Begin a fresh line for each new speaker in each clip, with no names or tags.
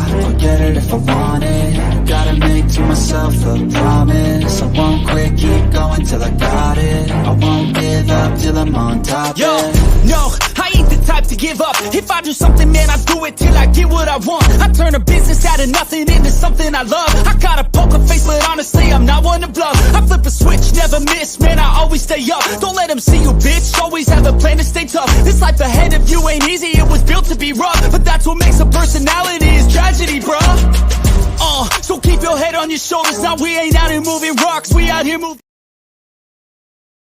I'll get it if I want it. Gotta make to myself a promise. I won't quit, keep going till I got it. I won't give up till I'm on top.
Yo, no, I ain't the type to give up. If I do something, man, I do it till I get what I want. I turn a business out of nothing into something I love. I got a poker face, but honestly, I'm not one to bluff. I flip a switch, never miss, man, I always stay up. Don't let them see you, bitch, always have a plan to stay tough. This life ahead of you ain't easy, it was built to be rough. But that's what makes a personality, is tragedy, bruh. So keep your head on your shoulders. Now we ain't out here moving rocks, we out here moving.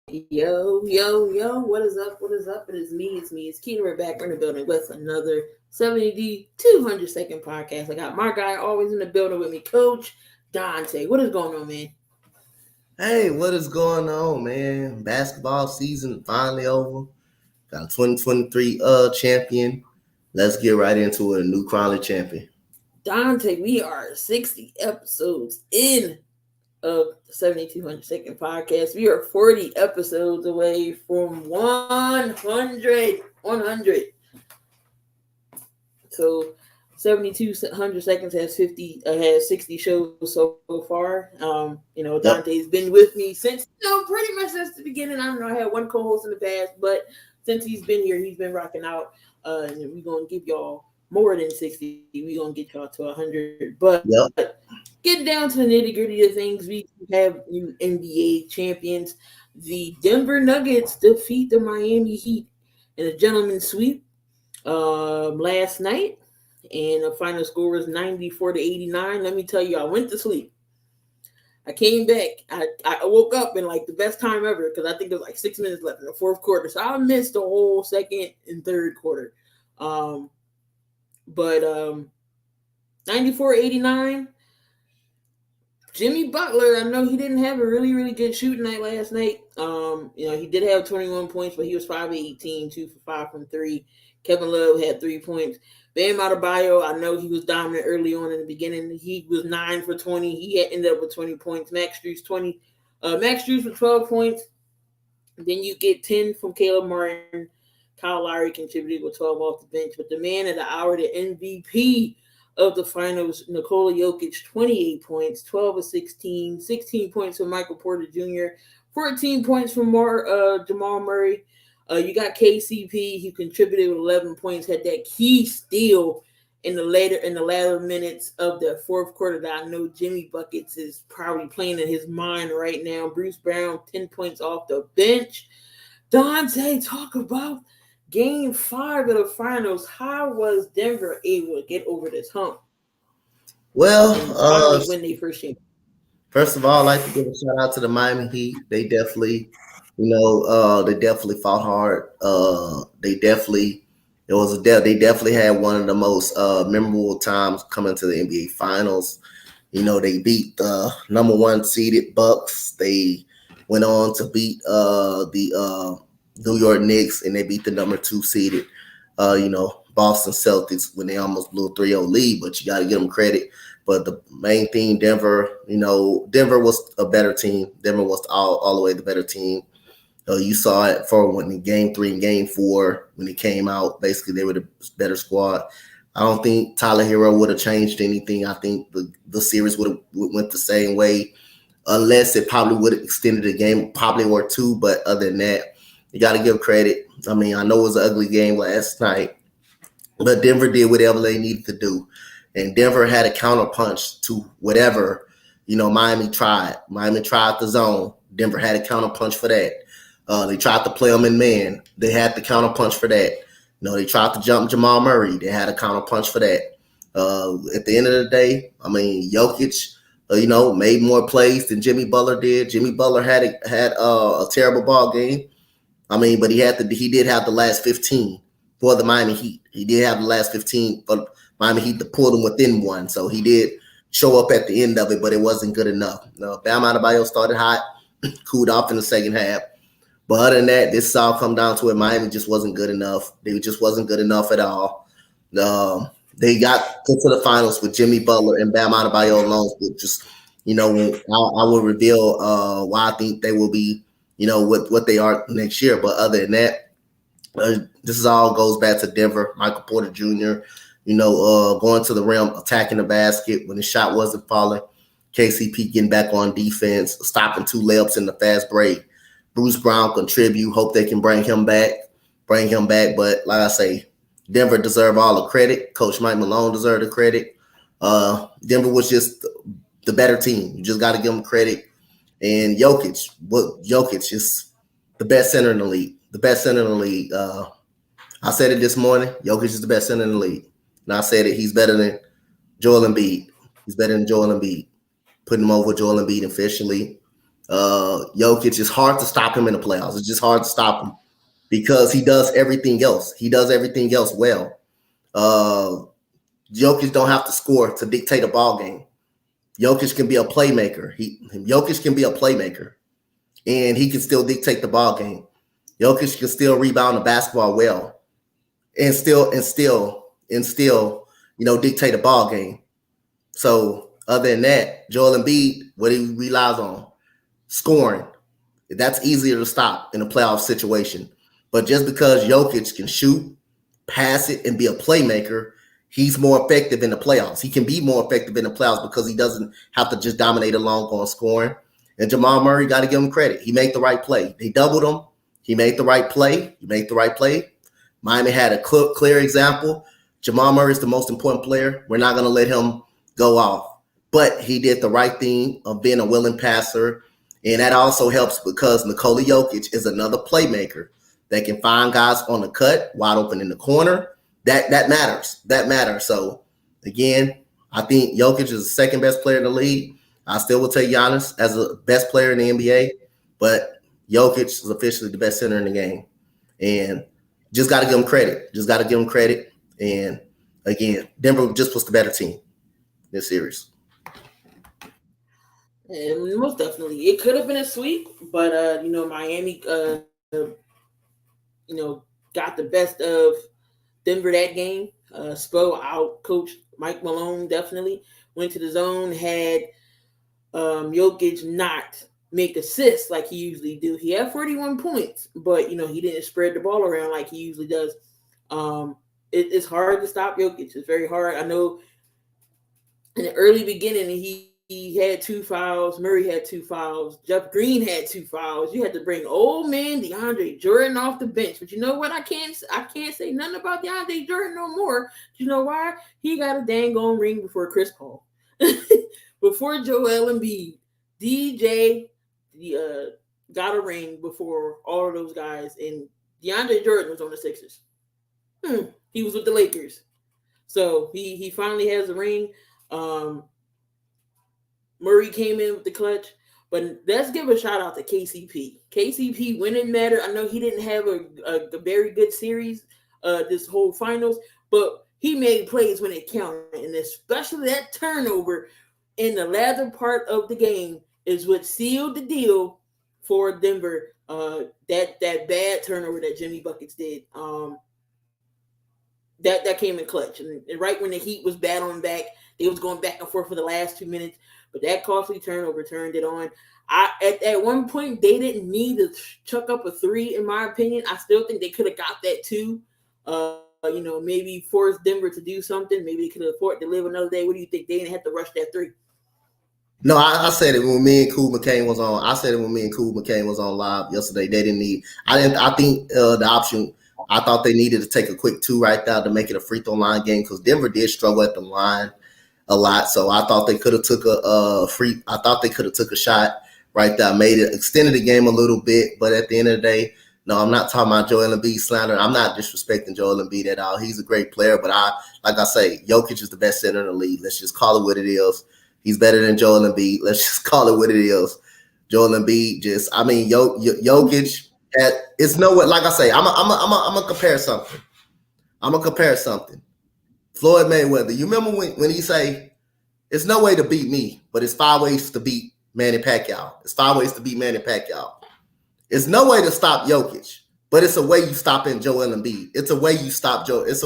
Yo, what is up? It is me, it's Key, and we're back in the building with another 200 second podcast. I got my guy always in the building with me, Coach Donte. What is going on, man?
Hey, what is going on, man? Basketball season finally over. Got a 2023 champion. Let's get right into it, a new Crowley champion.
Donte, we are 60 episodes in of the 7200 second podcast. We are 40 episodes away from 100. So 7200 seconds has 60 shows so far. Donte's been with me since pretty much since the beginning. I don't know, I had one co-host in the past, but since he's been here, he's been rocking out. And we're gonna give y'all more than 60. We're gonna get y'all to 100. But getting down to the nitty-gritty of things, we have new NBA champions. The Denver Nuggets defeat the Miami Heat in a gentleman's sweep last night, and the final score was 94-89. Let me tell you, I went to sleep. I came back. I woke up in like the best time ever because I think there was like 6 minutes left in the fourth quarter. So I missed the whole second and third quarter. But 94-89. Jimmy Butler, I know he didn't have a really, really good shooting night last night. He did have 21 points, but he was 5 of 18, 2 for 5 from 3. Kevin Love had 3 points. Bam Adebayo, I know he was dominant early on in the beginning. He was 9 for 20. He had ended up with 20 points. Max Strus with 12 points. Then you get 10 from Caleb Martin. Kyle Lowry contributed with 12 off the bench. But the man of the hour, the MVP of the finals, Nikola Jokic, 28 points, 12 of 16, 16 points from Michael Porter Jr., 14 points from Jamal Murray. You got KCP, who contributed with 11 points, had that key steal in the latter minutes of the fourth quarter that I know Jimmy Buckets is probably playing in his mind right now. Bruce Brown, 10 points off the bench. Donte, talk about Game 5 of the finals. How was Denver able to get over this hump?
Well,
win their first game.
First of all, I'd like to give a shout out to the Miami Heat. They definitely, they definitely fought hard. They definitely had one of the most memorable times coming to the NBA Finals. They beat the number 1 seeded Bucks. They went on to beat the New York Knicks, and they beat the number 2 seeded, Boston Celtics when they almost blew a 3-0 lead. But you got to give them credit. But the main thing, Denver was a better team. Denver was all the way the better team. You saw it in Game 3 and Game 4 when it came out. Basically, they were the better squad. I don't think Tyler Hero would have changed anything. I think the series would have went the same way, unless it probably would have extended the game probably or two. But other than that, you got to give credit. I mean, I know it was an ugly game last night, but Denver did whatever they needed to do. And Denver had a counterpunch to whatever, Miami tried. Miami tried the zone. Denver had a counterpunch for that. They tried to play them in man. They had the counterpunch for that. They tried to jump Jamal Murray. They had a counterpunch for that. At the end of the day, I mean, Jokic, made more plays than Jimmy Butler did. Jimmy Butler had a terrible ball game. I mean, but he did have the last 15 for the Miami Heat. He did have the last 15 for Miami Heat to pull them within one. So he did show up at the end of it, but it wasn't good enough. Bam Adebayo started hot, cooled off in the second half. But other than that, this all come down to it. Miami just wasn't good enough. They just wasn't good enough at all. They got to the finals with Jimmy Butler and Bam Adebayo alone. Just, I will reveal why I think they will be, what they are next year. But other than that, this all goes back to Denver. Michael Porter Jr., going to the rim, attacking the basket when the shot wasn't falling. KCP getting back on defense, stopping 2 layups in the fast break. Bruce Brown contribute. Hope they can bring him back. But like I say, Denver deserve all the credit. Coach Mike Malone deserved the credit. Denver was just the better team. You just got to give them credit. And Jokic is the best center in the league. I said it this morning. Jokic is the best center in the league. And I said it. He's better than Joel Embiid. Putting him over Joel Embiid officially. Jokic, is hard to stop him in the playoffs. It's just hard to stop him because he does everything else. Well. Jokic don't have to score to dictate a ball game. Jokic can be a playmaker. And he can still dictate the ball game. Jokic can still rebound the basketball well, and still, dictate a ball game. So other than that, Joel Embiid, what he relies on, scoring. That's easier to stop in a playoff situation. But just because Jokic can shoot, pass it, and be a playmaker, he's more effective in the playoffs. He can be more effective in the playoffs because he doesn't have to just dominate alone on scoring. And Jamal Murray, got to give him credit. He made the right play. They doubled him. He made the right play. Miami had a clear example. Jamal Murray is the most important player. We're not going to let him go off. But he did the right thing of being a willing passer. And that also helps because Nikola Jokic is another playmaker that can find guys on the cut, wide open in the corner. That matters. So, again, I think Jokic is the second best player in the league. I still will take Giannis as the best player in the NBA, but Jokic is officially the best center in the game. And just got to give him credit. And, again, Denver just was the better team this series.
And most definitely. It could have been a sweep, but, Miami, got the best of Denver that game. Spo out coached Mike Malone, definitely. Went to the zone, had Jokic not make assists like he usually do. He had 41 points, but, he didn't spread the ball around like he usually does. It's hard to stop Jokic. It's very hard. I know in the early beginning, he had 2 fouls. Murray had 2 fouls. Jeff Green had 2 fouls. You had to bring old man DeAndre Jordan off the bench. But you know what? I can't say nothing about DeAndre Jordan no more. You know why? He got a dang on ring before Chris Paul. Before Joel Embiid. DJ got a ring before all of those guys. And DeAndre Jordan was on the Sixers. He was with the Lakers. So he finally has a ring. Murray came in with the clutch, but let's give a shout out to KCP. KCP, when it mattered, I know he didn't have a very good series this whole finals, but he made plays when it counted, and especially that turnover in the latter part of the game is what sealed the deal for Denver. That bad turnover that Jimmy Buckets did, that came in clutch, and right when the Heat was battling back, they was going back and forth for the last 2 minutes. But that costly turnover turned it on. At one point, they didn't need to chuck up a 3, in my opinion. I still think they could have got that 2. Maybe force Denver to do something. Maybe they could have afforded to live another day. What do you think? They didn't have to rush that 3.
No, I said it when me and Cool McCain was on. Live yesterday. They didn't need. I think the option. I thought they needed to take a quick 2 right there to make it a free throw line game because Denver did struggle at the line a lot. So I thought they could have took a shot right there, extended the game a little bit. But at the end of the day, no, I'm not talking about Joel Embiid slander. I'm not disrespecting Joel Embiid at all. He's a great player, but like I say, Jokic is the best center in the league. Let's just call it what it is. He's better than Joel Embiid. Let's just call it what it is. Joel Embiid Jokic. It's no way. Like I say, I'm gonna compare something. Floyd Mayweather. You remember when he say, "It's no way to beat me, but it's 5 ways to beat Manny Pacquiao." It's 5 ways to beat Manny Pacquiao. It's no way to stop Jokic, but it's a way you stop in Joel Embiid. It's a way you stop Joel Embiid. It's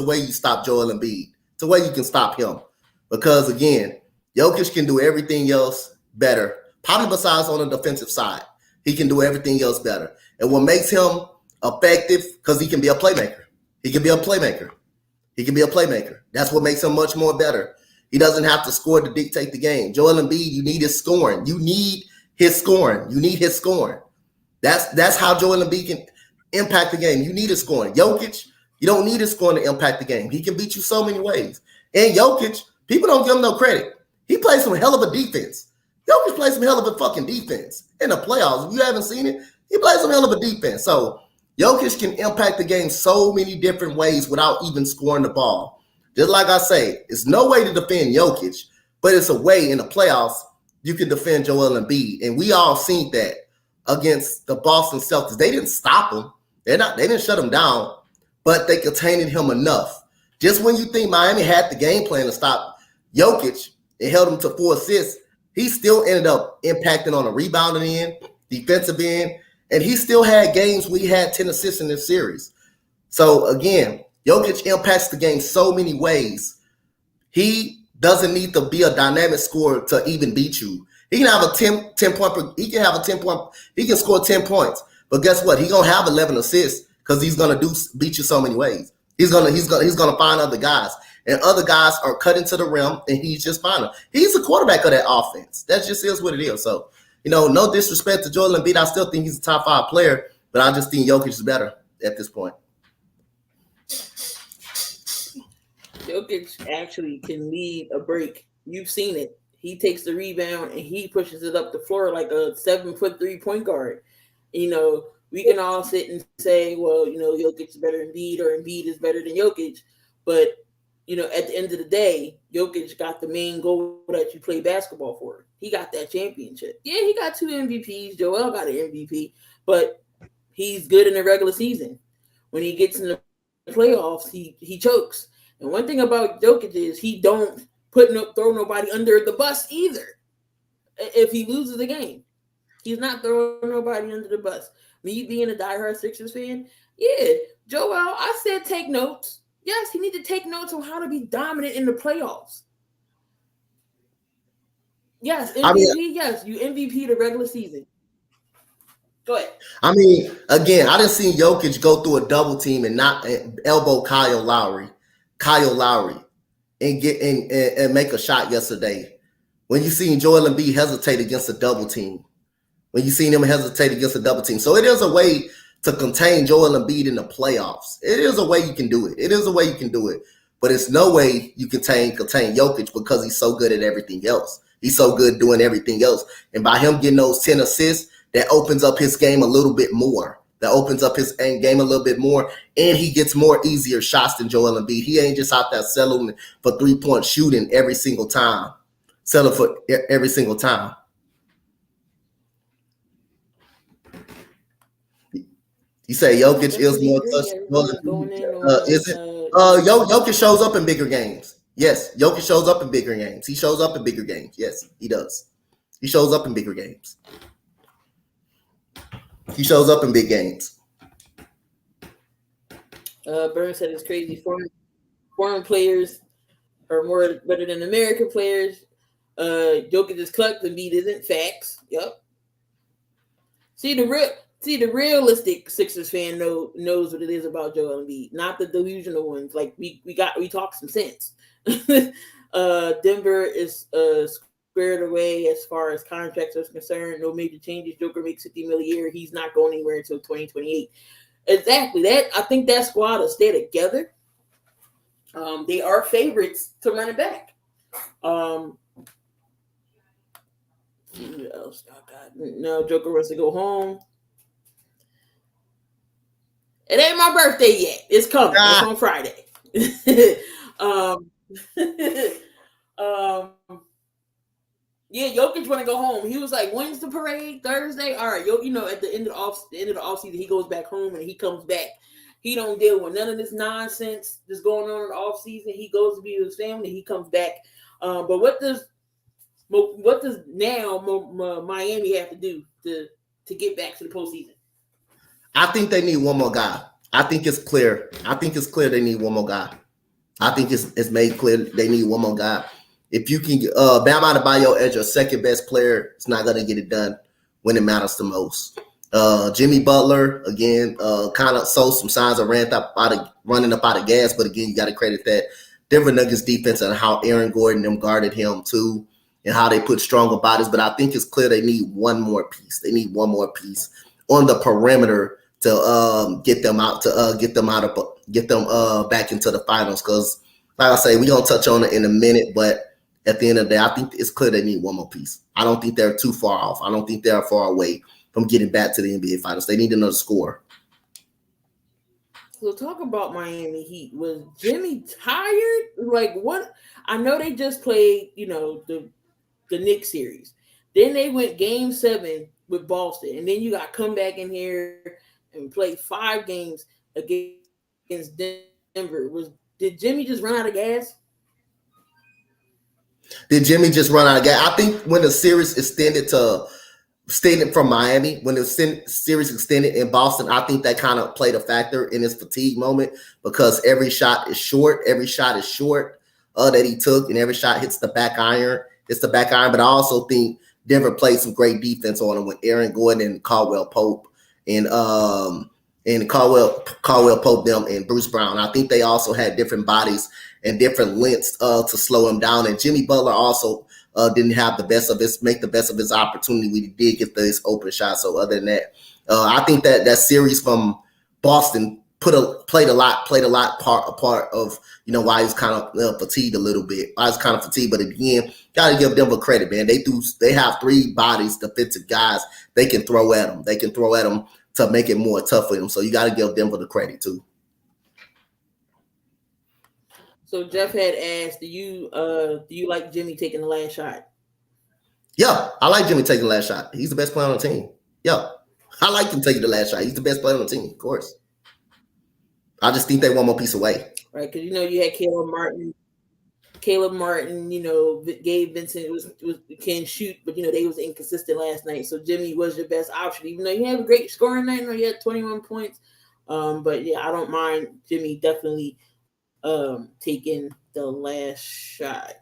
a way you can stop him because again, Jokic can do everything else better. Probably besides on the defensive side, he can do everything else better. And what makes him effective, because he can be a playmaker. He can be a playmaker. That's what makes him much more better. He doesn't have to score to dictate the game. Joel Embiid, you need his scoring. You need his scoring. You need his scoring. That's how Joel Embiid can impact the game. You need his scoring. Jokic, you don't need his scoring to impact the game. He can beat you so many ways. And Jokic, people don't give him no credit. He plays some hell of a defense. Jokic plays some hell of a fucking defense in the playoffs. If you haven't seen it, he plays some hell of a defense. So Jokic can impact the game so many different ways without even scoring the ball. Just like I say, it's no way to defend Jokic, but it's a way in the playoffs you can defend Joel Embiid. And we all seen that against the Boston Celtics. They didn't stop him. They didn't shut him down, but they contained him enough. Just when you think Miami had the game plan to stop Jokic, it held him to 4 assists. He still ended up impacting on the rebounding end, defensive end, and he still had games where he had 10 assists in this series. So again, Jokic impacts the game so many ways. He doesn't need to be a dynamic scorer to even beat you. He can have a 10 point. He can have a 10 point. He can score 10 points. But guess what? He's gonna have 11 assists because he's gonna beat you so many ways. He's gonna find other guys, and other guys are cutting to the rim, and he's just finding. He's the quarterback of that offense. That just is what it is. So, no disrespect to Joel Embiid. I still think he's a top 5 player, but I just think Jokic is better at this point.
Jokic actually can lead a break. You've seen it. He takes the rebound and he pushes it up the floor like a 7'3" point guard. We can all sit and say, well, Jokic is better than Embiid or Embiid is better than Jokic. But, at the end of the day, Jokic got the main goal that you play basketball for. He got that championship. Yeah, he got 2 MVPs. Joel got an MVP, but he's good in the regular season. When he gets in the playoffs, he chokes. And one thing about Jokic is he don't throw nobody under the bus either. If he loses the game, he's not throwing nobody under the bus. Me being a diehard Sixers fan, yeah, Joel, I said take notes. Yes, he need to take notes on how to be dominant in the playoffs. Yes, MVP, yes, you MVP the regular season. Go ahead.
Again, I didn't see Jokic go through a double team and not elbow Kyle Lowry, and get and make a shot yesterday. When you seen Joel Embiid hesitate against a double team. So it is a way to contain Joel Embiid in the playoffs. It is a way you can do it. But it's no way you can contain Jokic because he's so good at everything else. He's so good doing everything else. And by him getting those 10 assists, that opens up his game a little bit more. And he gets more easier shots than Joel Embiid. He ain't just out there settling for 3-point shooting every single time. You say Jokic is more touchable. Is it? Jokic shows up in bigger games. Yes, Jokic shows up in bigger games. He shows up in bigger games. Yes, he does. He shows up in bigger games. He shows up in big games.
Burns said it's crazy. Foreign players are better than American players. Jokic is clucked, Embiid isn't. Facts. Yep. See the realistic Sixers fan knows what it is about Joel Embiid, not the delusional ones. Like we talk some sense. Denver is squared away as far as contracts are concerned. No major changes. Joker makes $50 million a year. He's not going anywhere until 2028. Exactly. I think that squad will stay together. They are favorites to run it back. What else? Oh, God. No, Joker wants to go home. It ain't my birthday yet. It's coming. It's on Friday. Yeah, Jokic want to go home. He was like, "When's the parade? Thursday? All right." At the end of the offseason, he goes back home and he comes back. He don't deal with none of this nonsense that's going on in the offseason. He goes to be with his family. He comes back. But what does now Miami have to do to get back to the postseason?
I think they need one more guy. I think it's clear. They need one more guy. I think it's made clear they need one more guy. If you can Bam Adebayo as your second best player, it's not going to get it done when it matters the most. Jimmy Butler, again, kind of showed some signs of running up out of gas, but again, you got to credit that Denver Nuggets defense and how Aaron Gordon them guarded him too, and how they put stronger bodies. But I think it's clear they need one more piece. They need one more piece on the perimeter to get them back into the finals. Because, like I say, we're gonna touch on it in a minute, but at the end of the day, I think it's clear they need one more piece. I don't think they're too far off. I don't think they're far away from getting back to the NBA Finals. They need another score.
So talk about Miami Heat. Was Jimmy tired? Like what? I know they just played, the Knicks series. Then they went Game 7 with Boston, and then you got to come back in here and play 5 games against Denver. Did Jimmy just run out of gas?
Did Jimmy just run out of gas? I think when the series extended from Miami, when the series extended in Boston, I think that kind of played a factor in his fatigue moment because every shot is short. Every shot is short that he took, and every shot hits the back iron. But I also think Denver played some great defense on him with Aaron Gordon and Caldwell Pope and Caldwell Pope them and Bruce Brown. I think they also had different bodies and different lengths to slow him down. And Jimmy Butler also didn't have make the best of his opportunity when he did get his open shot. So other than that, I think that series from Boston played a part of why he's kind of fatigued a little bit. I was kind of fatigued, but again, gotta give Denver credit, man. They have 3 bodies, defensive guys they can throw at them. They can throw at them to make it more tough for them. So you got to give Denver the credit too.
So Jeff had asked, do you like Jimmy taking the last shot?
Yeah, I like Jimmy taking the last shot. He's the best player on the team. Yeah, I like him taking the last shot. He's the best player on the team, of course. I just think they one more piece away.
Right, because you had Caleb Martin, Gabe Vincent can shoot, but they was inconsistent last night. So Jimmy was your best option, even though he had a great scoring night. He had 21 points. But yeah, I don't mind Jimmy definitely taking the last shot.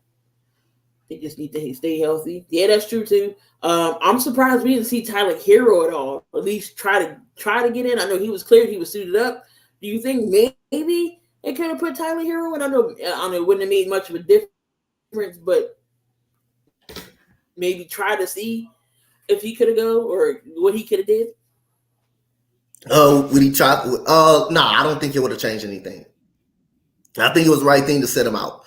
They just need to stay healthy. Yeah, that's true too. I'm surprised we didn't see Tyler Hero at all. At least try to get in. I know he was cleared. He was suited up. Do you think maybe they could have put Tyler Hero in? I know it wouldn't have made much of a difference, but maybe try to see if he could have go or what he could have did.
Would he try? No, I don't think it would have changed anything. I think it was the right thing to set him out.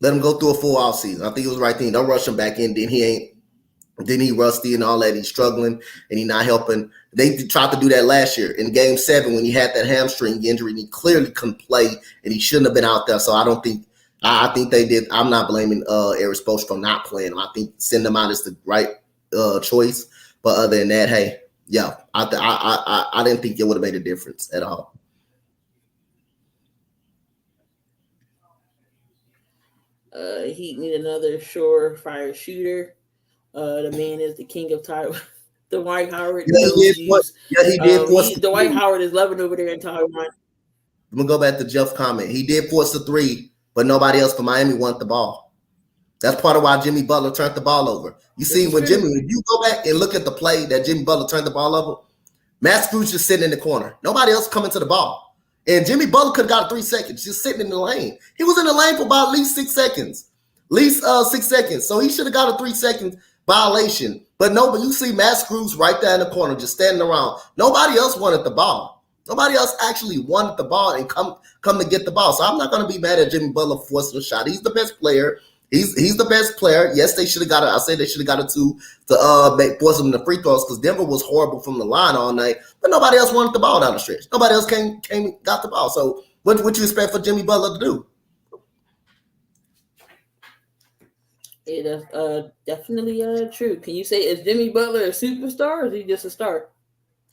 Let him go through a full off season. I think it was the right thing. Don't rush him back in. Then he rusty and all that. He's struggling and he's not helping. They tried to do that last year in Game 7 when he had that hamstring injury and he clearly couldn't play and he shouldn't have been out there. So I think they did. I'm not blaming Eric Spoelstra for not playing him. I think send him out is the right choice. But other than that, hey, yeah, I didn't think it would have made a difference at all.
Heat need another surefire shooter. The man is the king of Taiwan. Dwight Howard.
He did.
Dwight Howard is loving over there in Taiwan.
I'm gonna go back to Jeff's comment. He did force the 3, but nobody else for Miami wanted the ball. That's part of why Jimmy Butler turned the ball over. You see, if you go back and look at the play that Jimmy Butler turned the ball over, Matt Scrooge just sitting in the corner. Nobody else coming to the ball. And Jimmy Butler could have got 3 seconds just sitting in the lane. He was in the lane for about at least 6 seconds. So he should have got a 3-second violation. But you see Matt Scrooge right there in the corner just standing around. Nobody else wanted the ball. Nobody else actually wanted the ball and come to get the ball. So I'm not going to be mad at Jimmy Butler for forcing a shot. He's the best player. He's the best player. Yes, they should have got it. I say they should have got it to force him the free throws because Denver was horrible from the line all night. But nobody else wanted the ball down the stretch. Nobody else got the ball. So what you expect for Jimmy Butler to do?
It is definitely true. Can you say, is Jimmy Butler a superstar or is he just a star?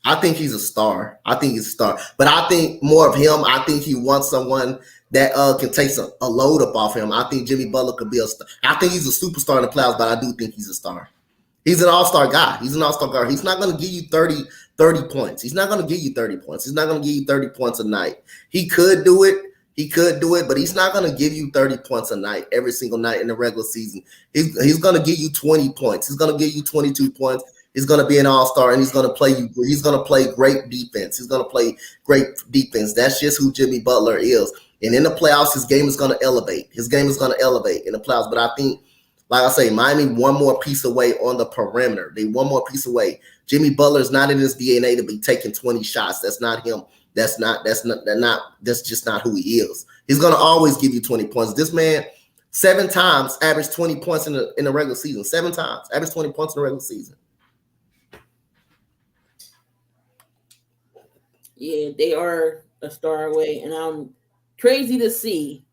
I think he's a star. But I think more of him. I think he wants someone that can take a load up off him. I think Jimmy Butler could be a star. I think he's a superstar in the playoffs, but I do think he's a star. He's an all-star guy. He's an all-star guy. He's not going to give you 30 points. He's not going to give you 30 points. He's not going to give you 30 points a night. He could do it, but he's not going to give you 30 points a night every single night in the regular season. He's going to give you 20 points. He's going to give you 22 points. He's going to be an all-star, and he's going to play you. He's going to play great defense. He's going to play great defense. That's just who Jimmy Butler is. And in the playoffs, his game is going to elevate. His game is going to elevate in the playoffs. But I think, like I say, Miami one more piece away on the perimeter. They one more piece away. Jimmy Butler is not in his DNA to be taking 20 shots. That's not him. That's just not who he is. He's going to always give you 20 points. This man 7 times averaged 20 points in the regular season. 7 times averaged 20 points in the regular season.
Yeah, they are a star away, and I'm crazy to see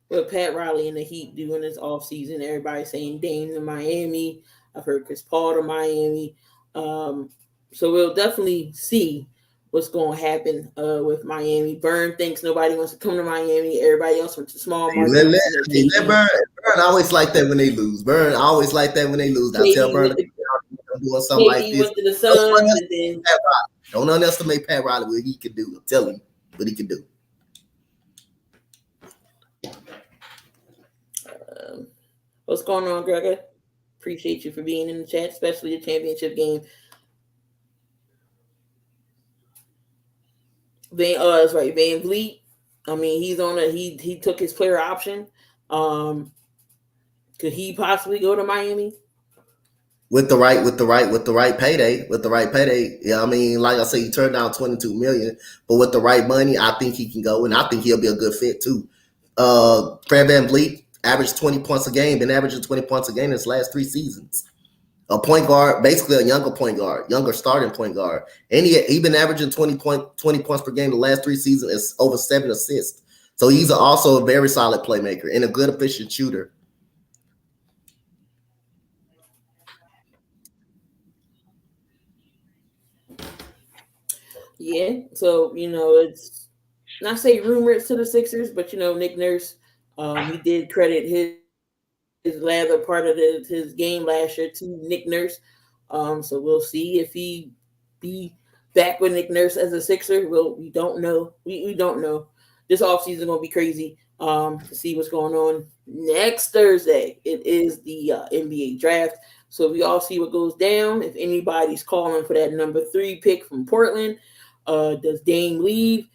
what Pat Riley and the Heat do in this offseason. Everybody saying Dame to Miami. I've heard Chris Paul to Miami. So we'll definitely see what's going to happen with Miami. Burn thinks nobody wants to come to Miami. Everybody else went to small markets.
Let Burn always like that when they lose. Burn always like that when they lose. I tell Burn doing something like this.
Went to the Suns, and then
don't underestimate Pat Riley, what he can do. I'm telling you what he can do.
What's going on, Gregor? Appreciate you for being in the chat, especially the championship game. That's right, Van Vliet. I mean, he's on he took his player option. Could he possibly go to Miami?
With the right payday. Yeah, I mean, like I said, he turned down $22 million, but with the right money, I think he can go, and I think he'll be a good fit too. Fred VanVleet averaged 20 points a game, been averaging 20 points a game in his last 3 seasons. A point guard, basically a younger starting point guard, and he been averaging 20 points per game the last 3 seasons. It's over 7 assists. So he's also a very solid playmaker and a good efficient shooter.
Yeah, so it's not say rumors to the Sixers, but Nick Nurse, he did credit his latter part of his game last year to Nick Nurse. So we'll see if he be back with Nick Nurse as a Sixer. We don't know. We don't know. This offseason is going to be crazy to see what's going on. Next Thursday, it is the NBA draft. So we all see what goes down. If anybody's calling for that number 3 pick from Portland, does Dame leave?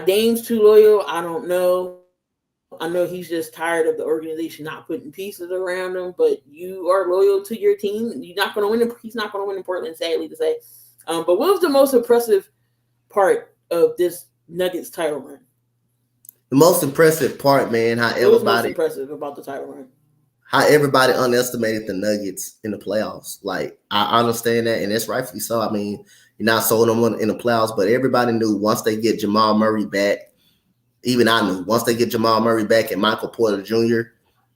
Dame's too loyal. I don't know. I know he's just tired of the organization not putting pieces around him, but you are loyal to your team. You're not going to win. He's not going to win in Portland, sadly to say. But what was the most impressive part of this Nuggets title run?
The most impressive part, man,
What was most impressive about the title run?
How everybody underestimated the Nuggets in the playoffs. Like, I understand that, and it's rightfully so. I mean, you're not sold on one in the playoffs, but everybody knew once they get Jamal Murray back, even I knew once they get Jamal Murray back and Michael Porter Jr.,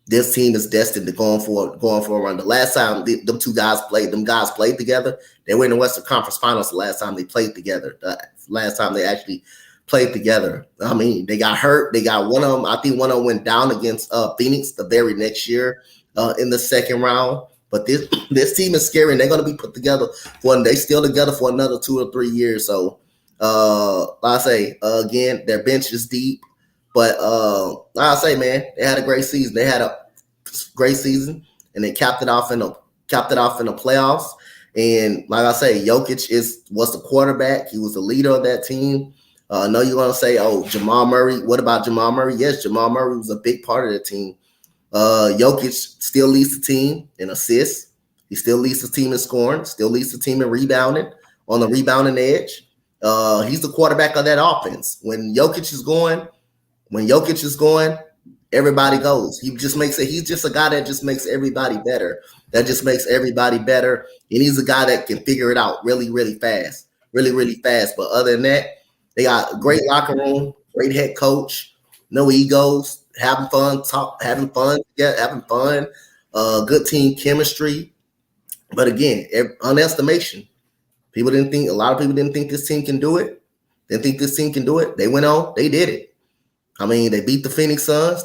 this team is destined to going for a run. The last time them guys played together, they were in the Western Conference Finals. The last time they played together, the last time they actually played together. I mean, they got hurt. They got one of them. I think one of them went down against Phoenix the very next year in the second round. But this team is scary, and they're going to be put together they still together for another 2 or 3 years. So, like I say, again, their bench is deep. But like I say, man, they had a great season. They had a great season, and they capped it off in the playoffs. And like I say, Jokic was the quarterback. He was the leader of that team. I know you're going to say, oh, Jamal Murray. What about Jamal Murray? Yes, Jamal Murray was a big part of the team. Jokic still leads the team in assists. He still leads the team in scoring, still leads the team in rebounding, on the rebounding edge. He's the quarterback of that offense. When Jokic is going, everybody goes. He's just a guy that just makes everybody better. And he's a guy that can figure it out really, really fast. Really, really fast. But other than that, they got a great locker room, great head coach, no egos, having fun, good team chemistry. But again, underestimation. A lot of people didn't think this team can do it. They went on, they did it. I mean, they beat the Phoenix Suns.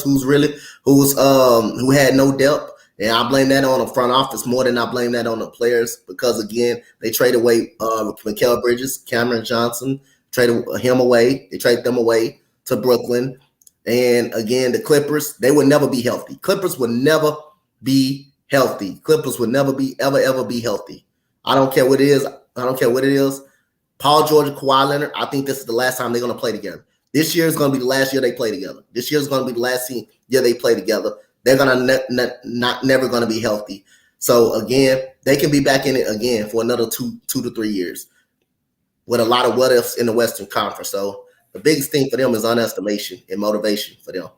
Who had no depth. And I blame that on the front office more than I blame that on the players, because again, they traded away Mikal Bridges, Cameron Johnson, traded him away. They traded them away to Brooklyn. And again, the Clippers, they would never be healthy. Clippers would never be healthy. Clippers will never be ever be healthy. I don't care what it is. Paul George and Kawhi Leonard, I think this is the last time they're going to play together. This year is going to be the last year they play together. This year is going to be the last year they play together. They're going to never going to be healthy. So again, they can be back in it again for another 2 to 3 years with a lot of what ifs in the Western Conference. So the biggest thing for them is unestimation and motivation for them.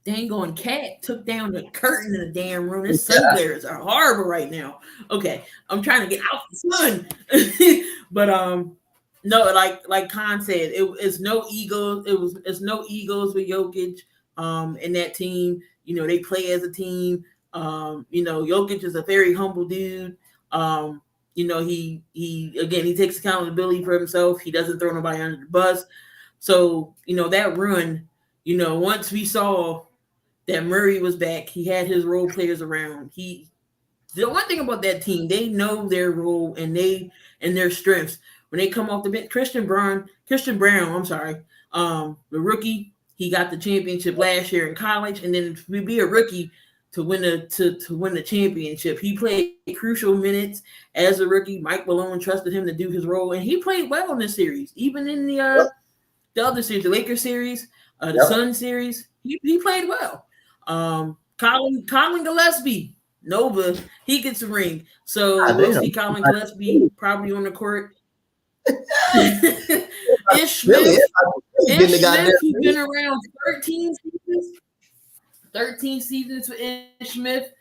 Dang on cat took down the curtain in the damn room. This sun glares are horrible right now. Okay, I'm trying to get out the sun. But no, like Khan said, it's no egos. It's no egos with Jokic in that team. You know, they play as a team. You know, Jokic is a very humble dude. You know, he takes accountability for himself. He doesn't throw nobody under the bus. So, you know, that run, you know, once we saw that Murray was back, he had his role players around. The one thing about that team, they know their role and their strengths. When they come off the bench, Christian Brown, the rookie, he got the championship last year in college, and then to be a rookie to win the championship, he played crucial minutes as a rookie. Mike Malone trusted him to do his role, and he played well in this series, even in the other series, the Lakers series, the Sun series. He played well. Colin Gillespie, Nova, he gets a ring. So we'll see Colin Gillespie probably on the court. Ish Smith, who's been around 13 seasons for Ish Smith,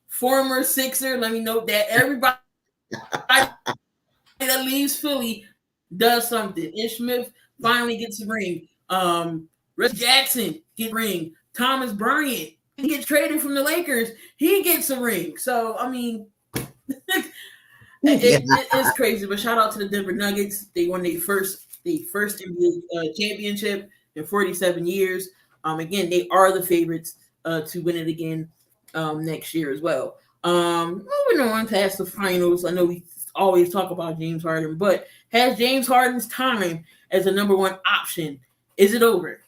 former Sixer. Let me note that everybody that leaves Philly does something. Ish Smith finally gets a ring. Reggie Jackson get a ring. Thomas Bryant, he gets traded from the Lakers. He gets a ring. So, I mean, it's crazy. But shout out to the Denver Nuggets. They won their first NBA championship in 47 years. Again, they are the favorites to win it again next year as well. Moving on past the finals. I know we always talk about James Harden, but has James Harden's time as a number one option, is it over?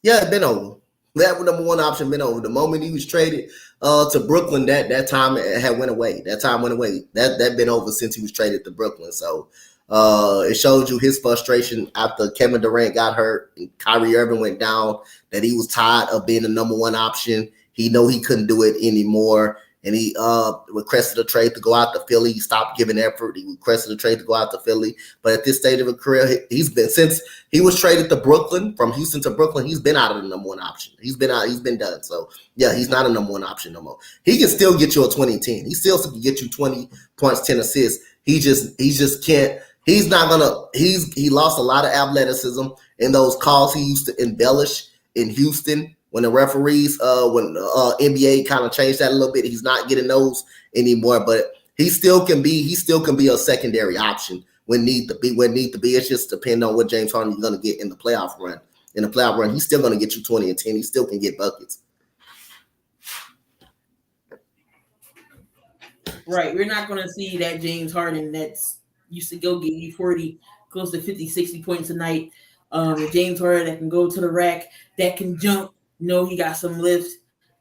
Yeah, it's been over. That number one option been over. The moment he was traded to Brooklyn, that time had went away. That time went away. That been over since he was traded to Brooklyn. So it showed you his frustration after Kevin Durant got hurt and Kyrie Irving went down, that he was tired of being the number one option. He know he couldn't do it anymore. And he requested a trade to go out to Philly. He stopped giving effort. He requested a trade to go out to Philly. But at this stage of his career, since he was traded to Brooklyn, from Houston to Brooklyn, he's been out of the number one option. He's been done. So yeah, he's not a number one option no more. He can still get you a 20-10. He still can get you 20 points, 10 assists. He just can't. He lost a lot of athleticism in those calls he used to embellish in Houston. When the referees, when NBA kind of changed that a little bit, he's not getting those anymore. But he still can be a secondary option when need to be. It's just depending on what James Harden is going to get in the playoff run. In the playoff run, he's still going to get you 20 and 10. He still can get buckets.
Right. We're not going to see that James Harden that's used to go get you 40, close to 50, 60 points a night. James Harden that can go to the rack, that can jump. He got some lift.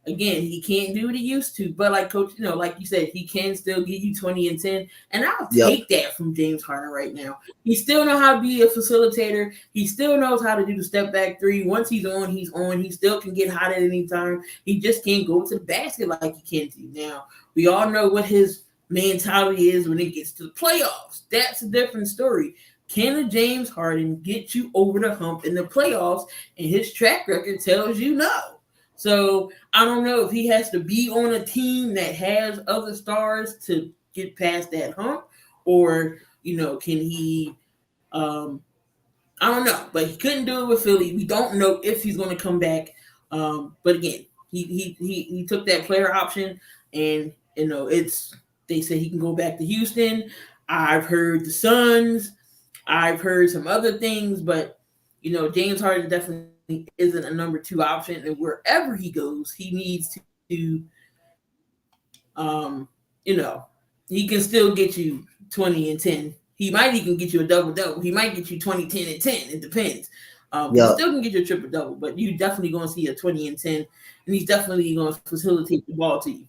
Again, he can't do what he used to. But like Coach, like you said, he can still give you 20 and 10. And I'll take that from James Harden right now. He still knows how to be a facilitator. He still knows how to do the step back three. Once he's on, he's on. He still can get hot at any time. He just can't go to the basket like he can do. Now, we all know what his mentality is when it gets to the playoffs. That's a different story. Can a James Harden get you over the hump in the playoffs? And his track record tells you no. So I don't know if he has to be on a team that has other stars to get past that hump, or can he? I don't know, but he couldn't do it with Philly. We don't know if he's going to come back. But again, he took that player option, and they say he can go back to Houston. I've heard the Suns. I've heard some other things, but James Harden definitely isn't a number two option, and wherever he goes, he needs to he can still get you 20 and 10. He might even get you a double-double. He might get you 20, 10, and 10. It depends. He still can get your triple double, but you definitely going to see a 20 and 10, and he's definitely going to facilitate the ball to you.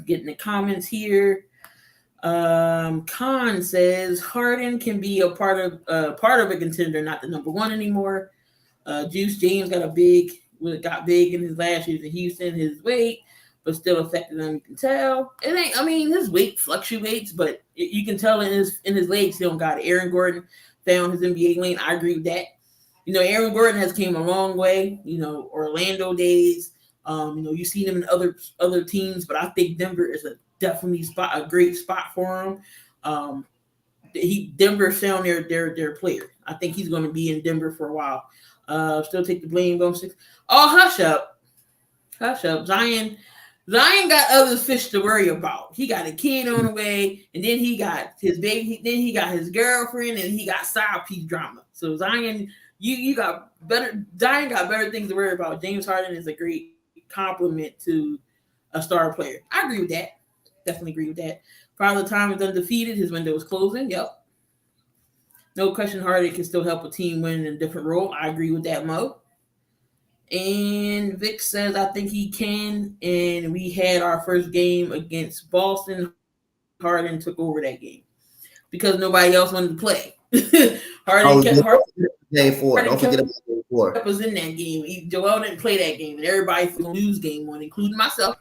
Getting the comments here. Khan says Harden can be a part of a contender, not the number one anymore. Juice James got big in his last years in Houston. His weight, but still affected him. You can tell. It ain't. I mean, his weight fluctuates, but you can tell in his legs he don't got it. Aaron Gordon found his NBA lane. I agree with that. Aaron Gordon has came a long way. Orlando days. You've seen him in other teams, but I think Denver is definitely a great spot for him. Denver found their player. I think he's going to be in Denver for a while. Still take the blame. Going 6. Oh, hush up. Zion got other fish to worry about. He got a kid on the way, and then he got his baby. Then he got his girlfriend, and he got side piece drama. So Zion, you got better. Zion got better things to worry about. James Harden is a great compliment to a star player. I agree with that. Definitely agree with that. Father Time is undefeated. His window is closing. Yep. No question Harden can still help a team win in a different role. I agree with that, Mo. And Vic says, I think he can. And we had our first game against Boston. Harden took over that game because nobody else wanted to play. Harden
game 4. Don't forget about game 4.
Was in that game. Joel didn't play that game, and everybody was going to lose game 1, including myself.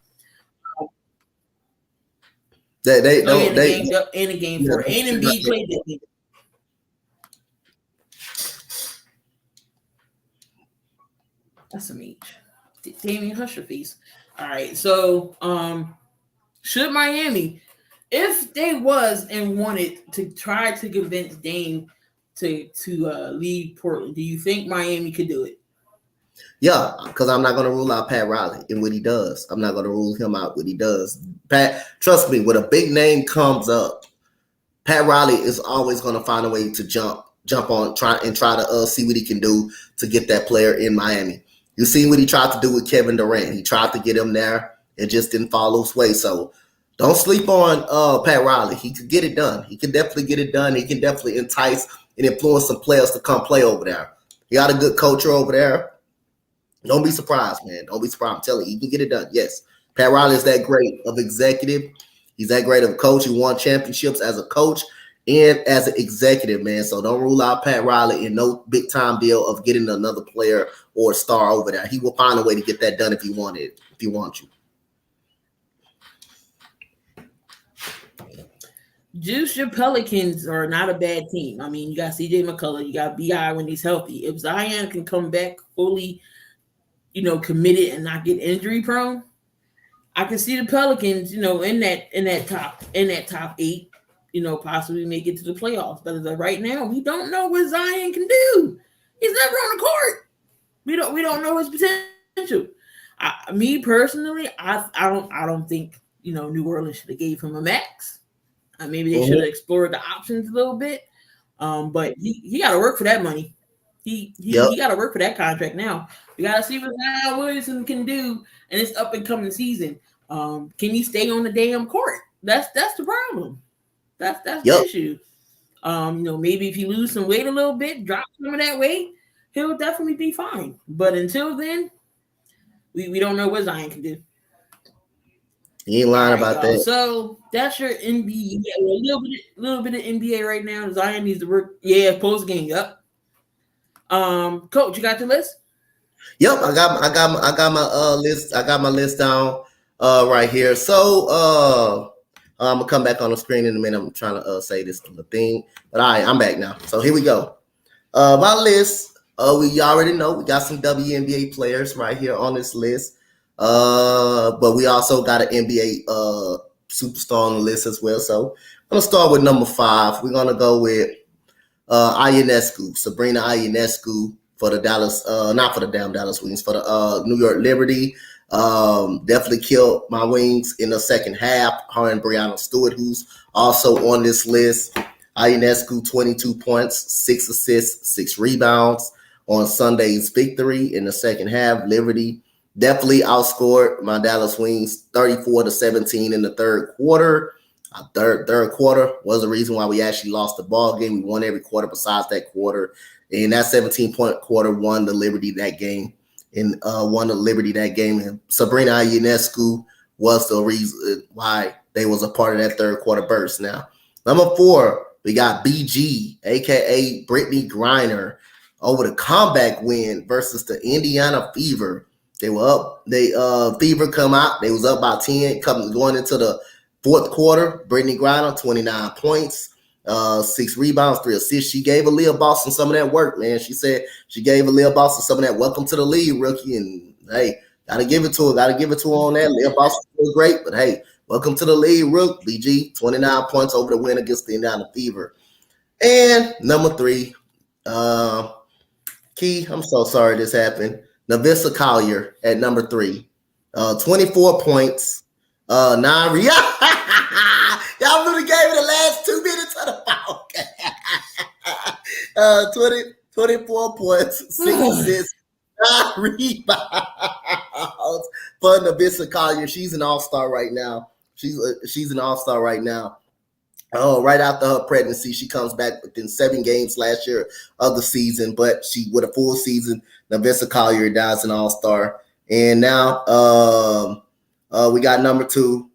And the
game 4. And Embiid played that game. That's some age. Damian Husher face. All right. So, should Miami, if they was and wanted to try to convince Dame to leave Portland, do you think Miami could do it?
Yeah, because I'm not going to rule out Pat Riley and what he does. I'm not going to rule him out what he does. Pat, trust me, when a big name comes up, Pat Riley is always going to find a way to jump on, try to see what he can do to get that player in Miami. You see what he tried to do with Kevin Durant. He tried to get him there. It just didn't fall his way. So don't sleep on Pat Riley. He could get it done. He can definitely get it done. He can definitely entice and influence some players to come play over there. He got a good culture over there. Don't be surprised, man. Don't be surprised. I'm telling you, he can get it done. Yes. Pat Riley is that great of executive. He's that great of a coach. He won championships as a coach and as an executive, man. So don't rule out Pat Riley in no big time deal of getting another player or a star over there. He will find a way to get that done if he wanted, if he wants you.
Juice, your Pelicans are not a bad team. I mean, you got CJ McCullough, you got BI when he's healthy. If Zion can come back fully, committed and not get injury prone, I can see the Pelicans, in that top 8, possibly make it to the playoffs. But as of right now, we don't know what Zion can do. He's never on the court. We don't know his potential. Me personally, I don't think New Orleans should have gave him a max. Maybe they should have explored the options a little bit. But he got to work for that money. He got to work for that contract now. We got to see what Zion Williamson can do in this up and coming season. Can he stay on the damn court? That's the problem. That's the issue. Maybe if he lose some weight a little bit, drop some of that weight, he'll definitely be fine. But until then, we don't know what Zion can do.
He ain't lying about that.
So that's your NBA. A little bit of NBA right now. Zion needs to work. Yeah, post game. Yep. Coach, you got your list?
Yep, I got my list. I got my list down right here. So I'm gonna come back on the screen in a minute. I'm trying to say this thing, but all right, I'm back now. So here we go. My list. We already know we got some WNBA players right here on this list. But we also got an NBA superstar on the list as well. So I'm gonna start with number 5. We're gonna go with Ionescu, Sabrina Ionescu for the Dallas, not for the damn Dallas Wings, for the New York Liberty. Definitely killed my Wings in the second half. Her and Breanna Stewart, who's also on this list. Ionescu, 22 points, 6 assists, 6 rebounds on Sunday's victory in the second half. Liberty definitely outscored my Dallas Wings 34-17 in the third quarter. Third quarter was the reason why we actually lost the ball game. We won every quarter besides that quarter. And that 17-point quarter won the Liberty that game. And Sabrina Ionescu was the reason why they was a part of that third quarter burst. Now, number 4, we got BG, aka Brittany Griner, over the comeback win versus the Indiana Fever. They were up. Fever come out. They was up by 10 going into the fourth quarter. Brittany Griner, 29 points. 6 rebounds, 3 assists. She gave Aaliyah Boston some of that work, man. She said she gave Aaliyah Boston some of that welcome to the league, rookie. And hey, gotta give it to her. Gotta give it to her on that. Aaliyah Boston was great, but hey, welcome to the league, rook. BG, 29 points over the win against the Indiana Fever. And number 3, Key, I'm so sorry this happened. Navissa Collier at number 3. 24 points. 9 Y'all really gave me the last 2 minutes of the ball. 24 points, 6 assists, 9 rebounds for Navissa Collier. She's an all-star right now. She's an all-star right now. Oh, right after her pregnancy, she comes back within 7 games last year of the season, but she with a full season, Navissa Collier dies an all-star. And now we got number 2,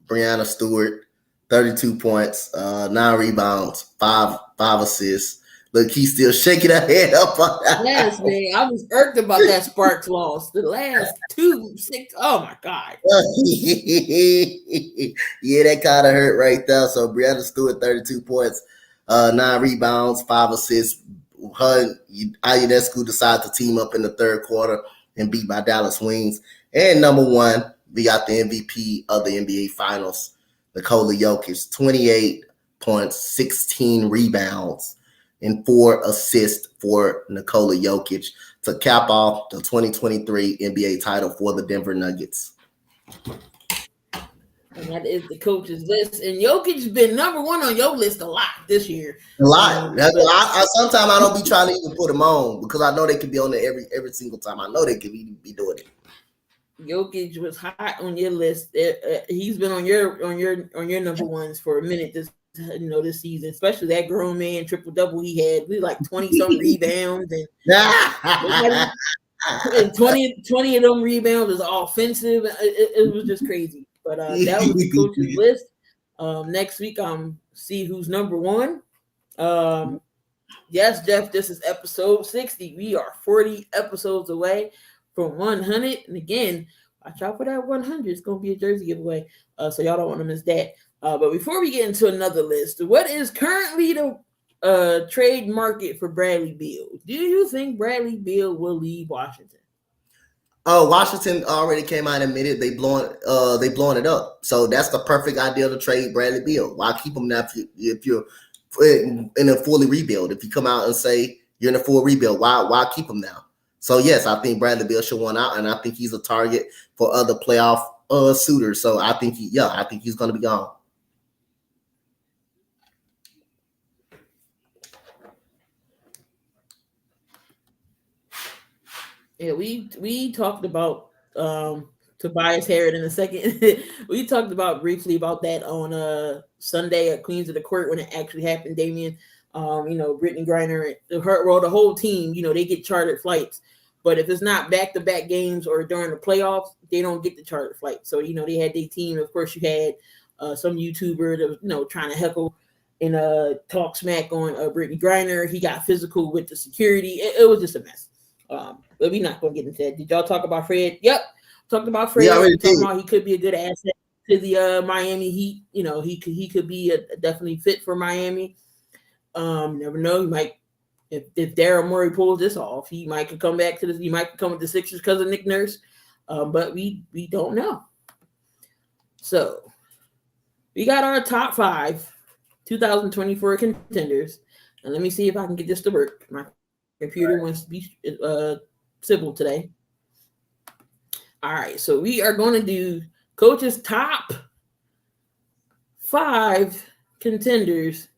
Brianna Stewart, 32 points, 9 rebounds, 5 assists. Look, he's still shaking her head up on that.
Yes, man. I was irked about that Sparks loss. The last 6. Oh my God.
Yeah, that kind of hurt right there. So Brianna Stewart, 32 points, 9 rebounds, 5 assists. Her Ionescu decided to team up in the third quarter and beat by Dallas Wings. And number 1, we got the MVP of the NBA Finals, Nikola Jokic, 28 points, 16 rebounds, and 4 assists for Nikola Jokic to cap off the 2023 NBA title for the Denver Nuggets.
And that is the coach's list. And Jokic's been number 1 on your list a lot this year.
A lot. Sometimes I don't be trying to even put them on because I know they could be on there every single time. I know they could be doing it.
Jokic was hot on your list. He's been on your number ones for a minute this season, especially that grown man triple-double he had. We like 20-some rebounds and 20 of them rebounds was offensive. It was just crazy. But that was the coach's list. Next week, see who's number 1. Yes, Jeff, this is episode 60. We are 40 episodes away from 100. And again, watch out for that 100. It's going to be a jersey giveaway. So y'all don't want to miss that. But before we get into another list, what is currently the trade market for Bradley Beal? Do you think Bradley Beal will leave Washington?
Washington already came out and admitted they blowing it up. So that's the perfect idea to trade Bradley Beal. Why keep him now if you're in a fully rebuild? If you come out and say you're in a full rebuild, why keep him now? So yes, I think Bradley Beal should want out, and I think he's a target for other playoff suitors. So I think he's going to be gone.
Yeah, we talked about Tobias Harris in a second. We talked briefly about that on Sunday at Queens of the Court when it actually happened, Damian. Brittany Griner, the whole team, they get chartered flights. But if it's not back-to-back games or during the playoffs, they don't get the chartered flight. So, they had their team. Of course, you had some YouTuber that was, trying to heckle and talk smack on Brittany Griner. He got physical with the security. It was just a mess. But we're not going to get into that. Did y'all talk about Fred? Yep. Talked about Fred.
Yeah,
talking about he could be a good asset to the Miami Heat. He could be a definitely fit for Miami. Never know. He might, if Daryl Morey pulls this off, he might come back to this. He might come with the Sixers because of Nick Nurse. But we don't know. So we got our top 5 2024 contenders. And let me see if I can get this to work. My computer wants to be civil today. All right, so we are going to do Coach's top 5 contenders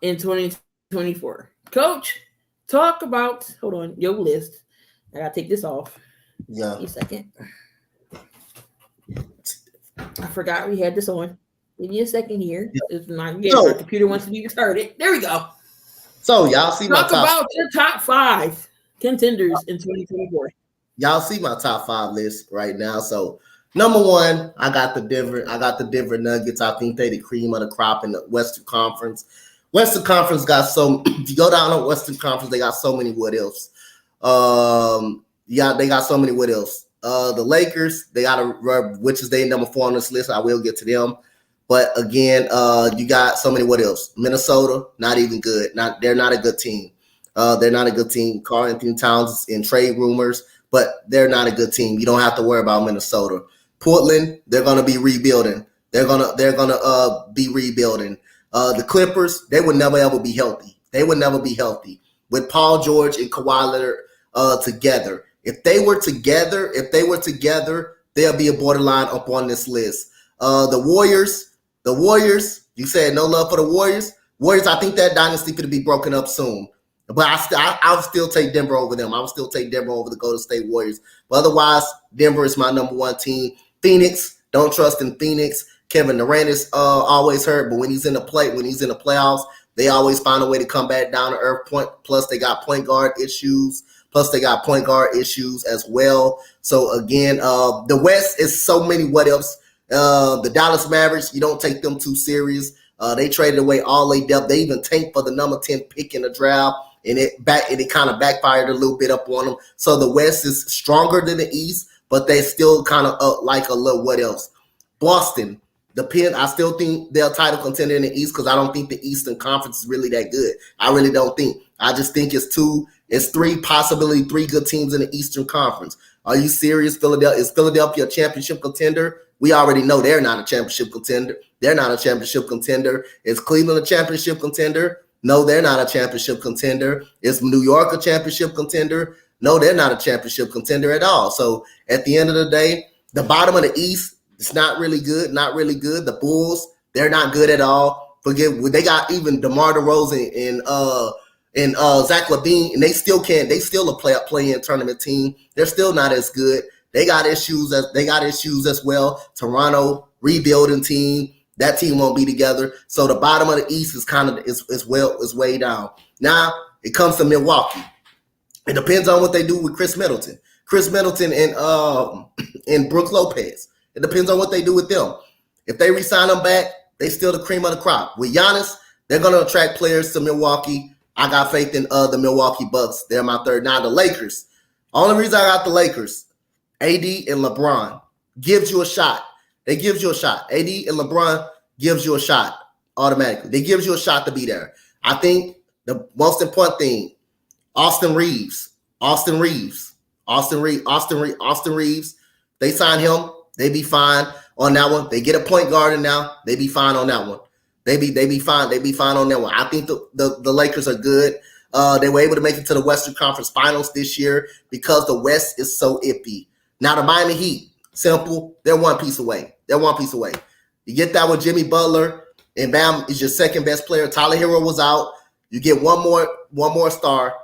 in 2024. Coach, talk about, hold on, your list. I got to take this off.
Yeah.
Give me a second. I forgot we had this on. Give me a second here. It's not, my computer wants to be restarted. There we go.
So y'all see
Talk about your top 5 contenders in 2024.
Y'all see my top 5 list right now. So number 1, I got the Denver Nuggets. I think they the cream of the crop in the Western Conference. Western Conference got if you go down on Western Conference, they got so many what ifs. They got so many what ifs. The Lakers, they got which is they number 4 on this list. I will get to them. But again, you got so many what ifs. Minnesota, not even good. They're not a good team. They're not a good team. Karl Anthony Towns is in trade rumors, but they're not a good team. You don't have to worry about Minnesota. Portland, they're gonna be rebuilding. They're gonna be rebuilding. The Clippers, they would never ever be healthy. They would never be healthy with Paul George and Kawhi Leonard together. If they were together, they'll be a borderline up on this list. The Warriors. You said no love for the Warriors. Warriors, I think that dynasty could be broken up soon. But I'll still take Denver over them. I would still take Denver over the Golden State Warriors. But otherwise, Denver is my number 1 team. Phoenix, don't trust in Phoenix. Kevin Durant is always hurt, but when he's in the playoffs, they always find a way to come back down to earth. Plus, they got point guard issues. As well. So again, the West is so many what ifs. The Dallas Mavericks, you don't take them too serious. They traded away all their depth. They even tanked for the number 10 pick in the draft, and it kind of backfired a little bit up on them. So the West is stronger than the East, but they still kind of like a little what else. Boston, I still think they're a title contender in the East because I don't think the Eastern Conference is really that good. I really don't think. I just think it's 3, possibly 3 good teams in the Eastern Conference. Are you serious? Is Philadelphia a championship contender? We already know they're not a championship contender. Is Cleveland a championship contender? No, they're not a championship contender. Is New York a championship contender? No, they're not a championship contender at all. So at the end of the day, the bottom of the East, it's not really good. The Bulls, they're not good at all. They got even DeMar DeRozan and Zach LaVine, and they still a play-in tournament team. They're still not as good. They got issues as well. Toronto, rebuilding team. That team won't be together. So the bottom of the East is way down. Now it comes to Milwaukee. It depends on what they do with Chris Middleton. And Brook Lopez. It depends on what they do with them. If they re-sign them back, they still the cream of the crop. With Giannis, they're going to attract players to Milwaukee. I got faith in the Milwaukee Bucks. They're my 3rd. Now the Lakers. Only reason I got the Lakers, AD and LeBron gives you a shot. AD and LeBron gives you a shot automatically. They gives you a shot to be there. I think the most important thing, Austin Reeves. They sign him. They be fine on that one. They get a point guard in now. They be fine on that one. They be fine. They be fine on that one. I think the Lakers are good. They were able to make it to the Western Conference Finals this year because the West is so iffy. Now the Miami Heat, simple. They're one piece away. You get that with Jimmy Butler, and bam, is your second best player. Tyler Hero was out. You get one more star.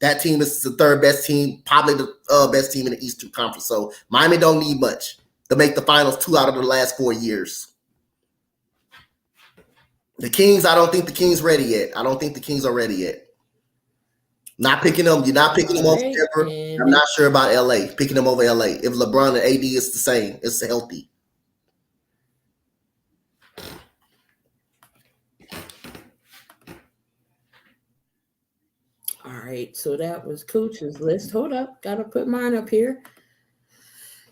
That team is the 3rd best team, probably the best team in the Eastern Conference. So Miami don't need much to make the finals 2 out of the last 4 years. The Kings, I don't think the Kings ready yet. Not picking them. You're not picking them over Denver. I'm not sure about LA. Picking them over LA. If LeBron and AD is the same, it's healthy.
All right, so that was Coach's list. Hold up, gotta put mine up here.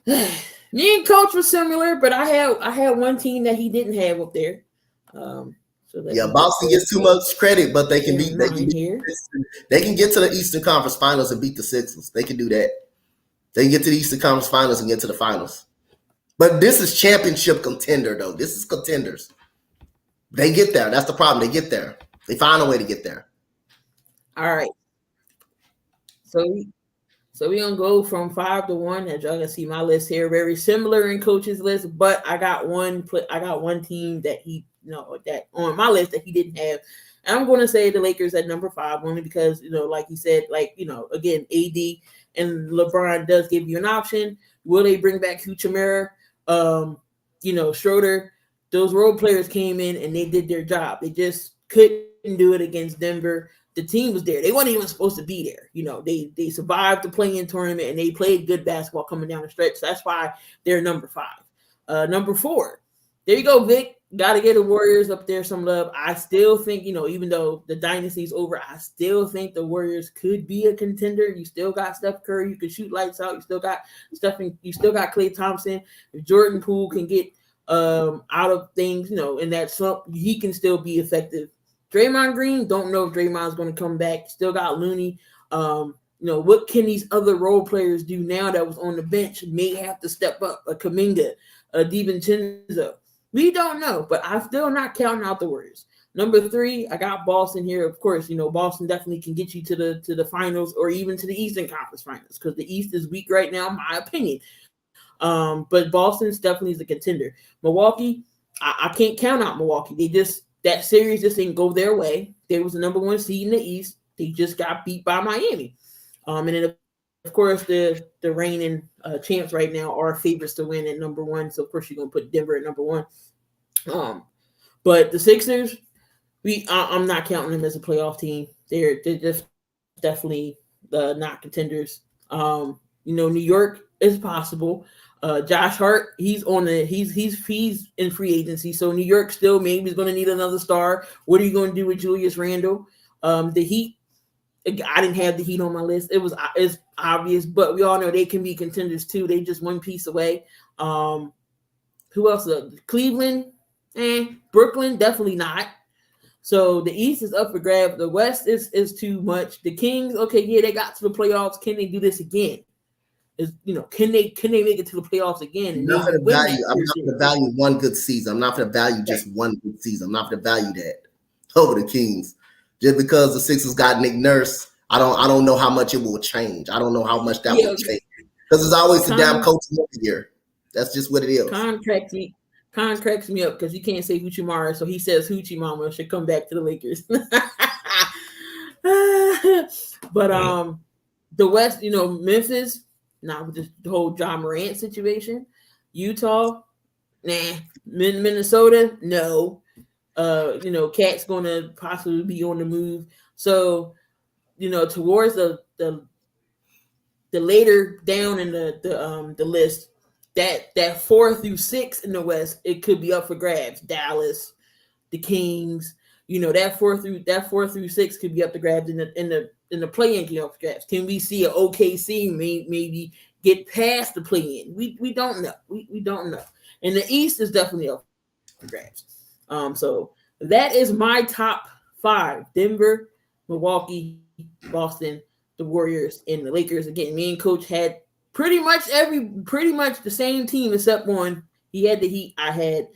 Me and Coach were similar, but I had one team that he didn't have up there.
Boston gets too much credit, but they can get to the Eastern Conference Finals and beat the Sixers. They can do that. They can get to the Eastern Conference Finals and get to the finals. But this is championship contender, though. This is contenders. They get there. That's the problem. They get there. They find a way to get there.
All right. So we're going to go from 5 to 1. As y'all can see my list here, very similar in Coach's list, but I got one team that that on my list that he didn't have. And I'm going to say the Lakers at number 5, only because, like you said, again, AD and LeBron does give you an option. Will they bring back Kuchimera? Schroeder? Those role players came in and they did their job. They just couldn't do it against Denver. the team was there. They weren't even supposed to be there. You know, they survived the play-in tournament and they played good basketball coming down the stretch. So that's why they're number 5. Number 4, there you go, Vic. Got to get the Warriors up there some love. I still think, you know, even though the dynasty's over, I still think the Warriors could be a contender. You still got Steph Curry. You can shoot lights out. You still got Stephen. You still got Klay Thompson. If Jordan Poole can get out of things, you know, in that slump, he can still be effective. Draymond Green, don't know if Draymond's going to come back. Still got Looney. You know, what can these other role players do now that was on the bench? May have to step up. A Kuminga, a DiVincenzo. We don't know, but I'm still not counting out the Warriors. Number 3, I got Boston here. Of course, you know, Boston definitely can get you to the finals or even to the Eastern Conference Finals because the East is weak right now, in my opinion. But Boston's definitely is a contender. Milwaukee, I can't count out Milwaukee. That series just didn't go their way. They was the number 1 seed in the East. They just got beat by Miami. And then of course the reigning champs right now are favorites to win at number 1. So of course you're gonna put Denver at number 1. But the Sixers, I'm not counting them as a playoff team. They're just definitely not contenders. You know, New York is possible. Josh Hart, he's in free agency, so New York still maybe is going to need another star. What are you going to do with Julius Randle? The Heat, I didn't have the Heat on my list. It's obvious, but we all know they can be contenders too. They just one piece away. Who else? Cleveland, Brooklyn, definitely not. So the East is up for grabs. The West is too much. The Kings, okay, yeah, they got to the playoffs. Can they do this again? Can they make it to the playoffs again?
I'm not going to value one good season. I'm not going to value just one good season. I'm not going to value that over the Kings. Just because the Sixers got Nick Nurse, I don't know how much it will change. I don't know how much that will change. Because it's always the damn coach every year. That's just what it is.
Con cracks me up because you can't say Hoochie Mara, so he says Hoochie Mama should come back to the Lakers. But the West, Memphis, not with the whole John Morant situation. Utah, nah. Minnesota, no. Cat's going to possibly be on the move. So, towards the later down in the list, that 4 through 6 in the West, it could be up for grabs. Dallas, the Kings, that 4 through 6 could be up for grabs in the play-in, can be up for grabs. Can we see an OKC maybe get past the play-in? We don't know. We don't know. And the East is definitely up for grabs. So that is my top 5: Denver, Milwaukee, Boston, the Warriors, and the Lakers. Again, me and Coach had pretty much the same team except one. He had the Heat. I had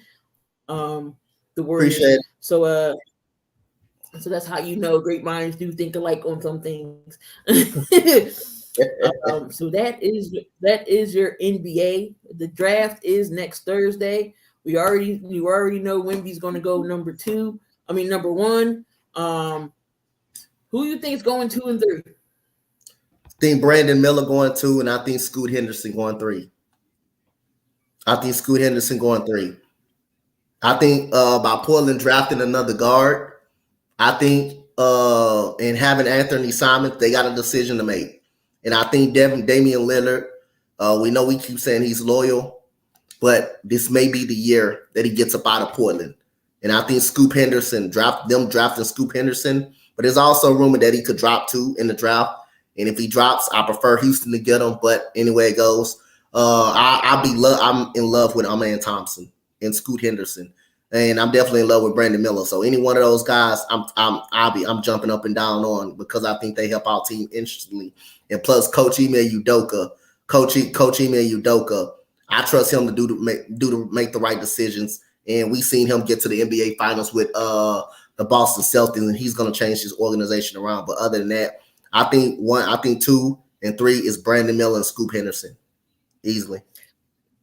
the Warriors. So that's how great minds do think alike on some things. So that is your NBA. The draft is next Thursday. You already know Wemby's going to go number 1. Who you think is going 2 and 3?
I think Brandon Miller going 2, and I think Scoot Henderson going 3. I think by Portland drafting another guard, I think and having Anthony Simons, they got a decision to make. And I think Damian Lillard, we know we keep saying he's loyal, but this may be the year that he gets up out of Portland. And I think Scoop Henderson, drafting Scoop Henderson, but there's also a rumor that he could drop 2 in the draft. And if he drops, I prefer Houston to get him. But anyway it goes, I'm in love with Amen Thompson and Scoot Henderson, and I'm definitely in love with Brandon Miller. So any one of those guys, I'm jumping up and down on because I think they help our team instantly. And plus, Coach Ime Udoka, I trust him to make the right decisions. And we've seen him get to the NBA Finals with the Boston Celtics, and he's going to change his organization around. But other than that, I think 2 and 3 is Brandon Miller and Scoop Henderson, easily.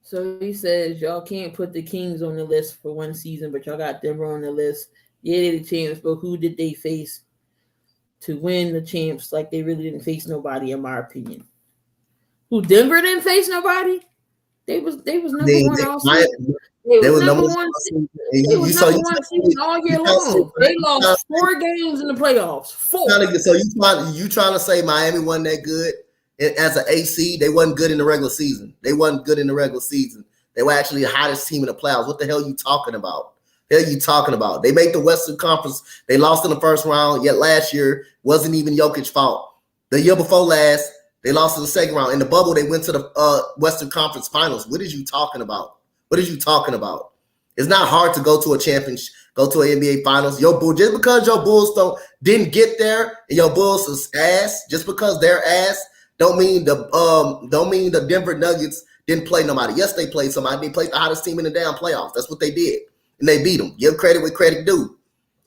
So he says y'all can't put the Kings on the list for one season, but y'all got Denver on the list. Yeah, they're the champs, but who did they face to win the champs? Like, they really didn't face nobody, in my opinion. Who, Denver didn't face nobody? They was number one all season.
They
was
was
number one. They was number one season all year long. They lost 4 games in the playoffs. 4.
So you trying to say Miami wasn't that good as an AC? They wasn't good in the regular season. They wasn't good in the regular season. They were actually the hottest team in the playoffs. What the hell are you talking about? They made the Western Conference. They lost in the first round. Yet last year wasn't even Jokic's fault. The year before last, they lost in the second round. In the bubble, they went to the Western Conference Finals. What are you talking about? It's not hard to go to a championship, go to an NBA Finals. Your Bulls, just because your Bulls didn't get there and your Bulls is ass, just because they're ass, don't mean the Denver Nuggets didn't play nobody. Yes, they played somebody. They played the hottest team in the damn playoffs. That's what they did, and they beat them. Give credit where credit due.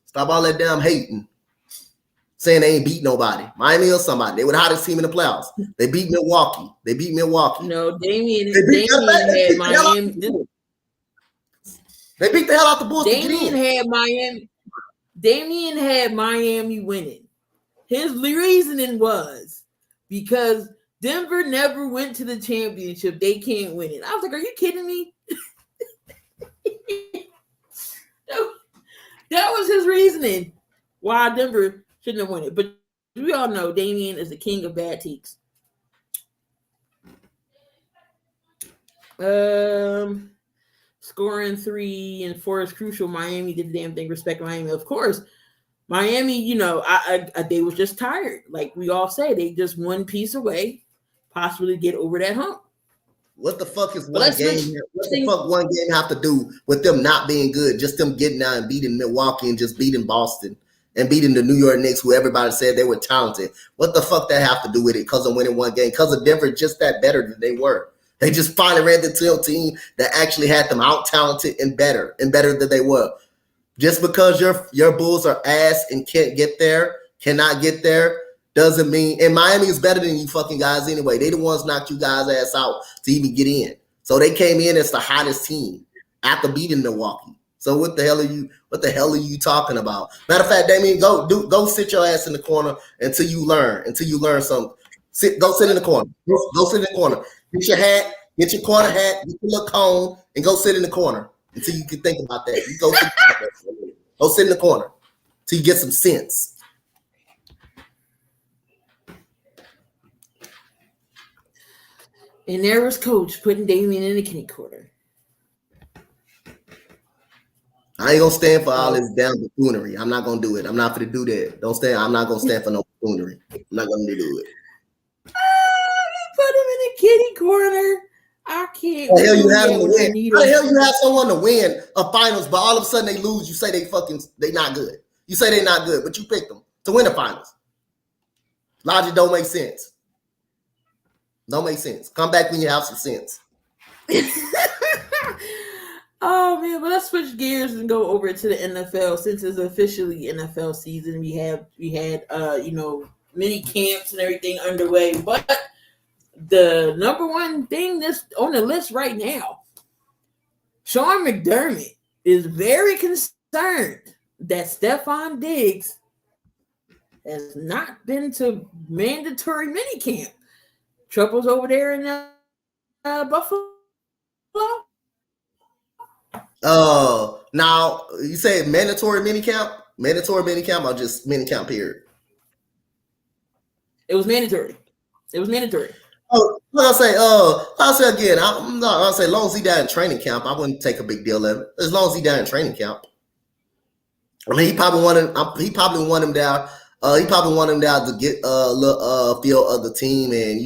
Stop all that damn hating, saying they ain't beat nobody. Miami or somebody. They were the hottest team in the playoffs. They beat Milwaukee.
No, Damian had Miami.
They beat the hell out the Bulls.
Damian had Miami winning. His reasoning was because Denver never went to the championship. They can't win it. I was like, are you kidding me? That was his reasoning why Denver shouldn't have won it. But we all know Damian is the king of bad takes. Scoring 3 and 4 is crucial. Miami did the damn thing. Respect Miami. Of course, Miami, they was just tired. Like we all say, they just one piece away, possibly get over that hump.
What the fuck is one game? What the fuck one game have to do with them not being good? Just them getting out and beating Milwaukee and just beating Boston and beating the New York Knicks, who everybody said they were talented. What the fuck that have to do with it? Because of winning one game? Because of Denver just that better than they were. They just finally ran into a team that actually had them out talented and better than they were. Just because your Bulls are ass and cannot get there, doesn't mean. And Miami is better than you fucking guys anyway. They the ones knocked you guys ass out to even get in. So they came in as the hottest team after beating Milwaukee. So what the hell are you talking about? Matter of fact, Damien, go sit your ass in the corner until you learn something. Go sit in the corner. Go sit in the corner. Get your hat, get your corner hat, get your little cone, and go sit in the corner until you can think about that. You go sit in the corner till you get some sense.
And there was Coach putting Damian in the kitty corner.
I ain't gonna stand for all this damn buffoonery. I'm not gonna do it. I'm not gonna do that. I'm not gonna stand for no buffoonery. I'm not gonna do it.
Put him in the kitty corner. I can't.
How the hell you have them to win? How the hell you have someone to win a finals, but all of a sudden they lose? You say they not good. You say they not good, but you picked them to win the finals. Logic don't make sense. Don't make sense. Come back when you have some sense.
Oh man, but let's switch gears and go over to the NFL since it's officially NFL season. We had mini camps and everything underway, but the number one thing that's on the list right now, Sean McDermott is very concerned that Stephon Diggs has not been to mandatory minicamp. Troubles over there in Buffalo.
Now you say mandatory minicamp? Mandatory minicamp or just minicamp period?
It was mandatory.
Oh, I'll say again. I'm not gonna say as long as he died in training camp, I wouldn't take a big deal of it. As long as he died in training camp. I mean, he probably wanted him down. He probably wanted him down to get a little feel of the team and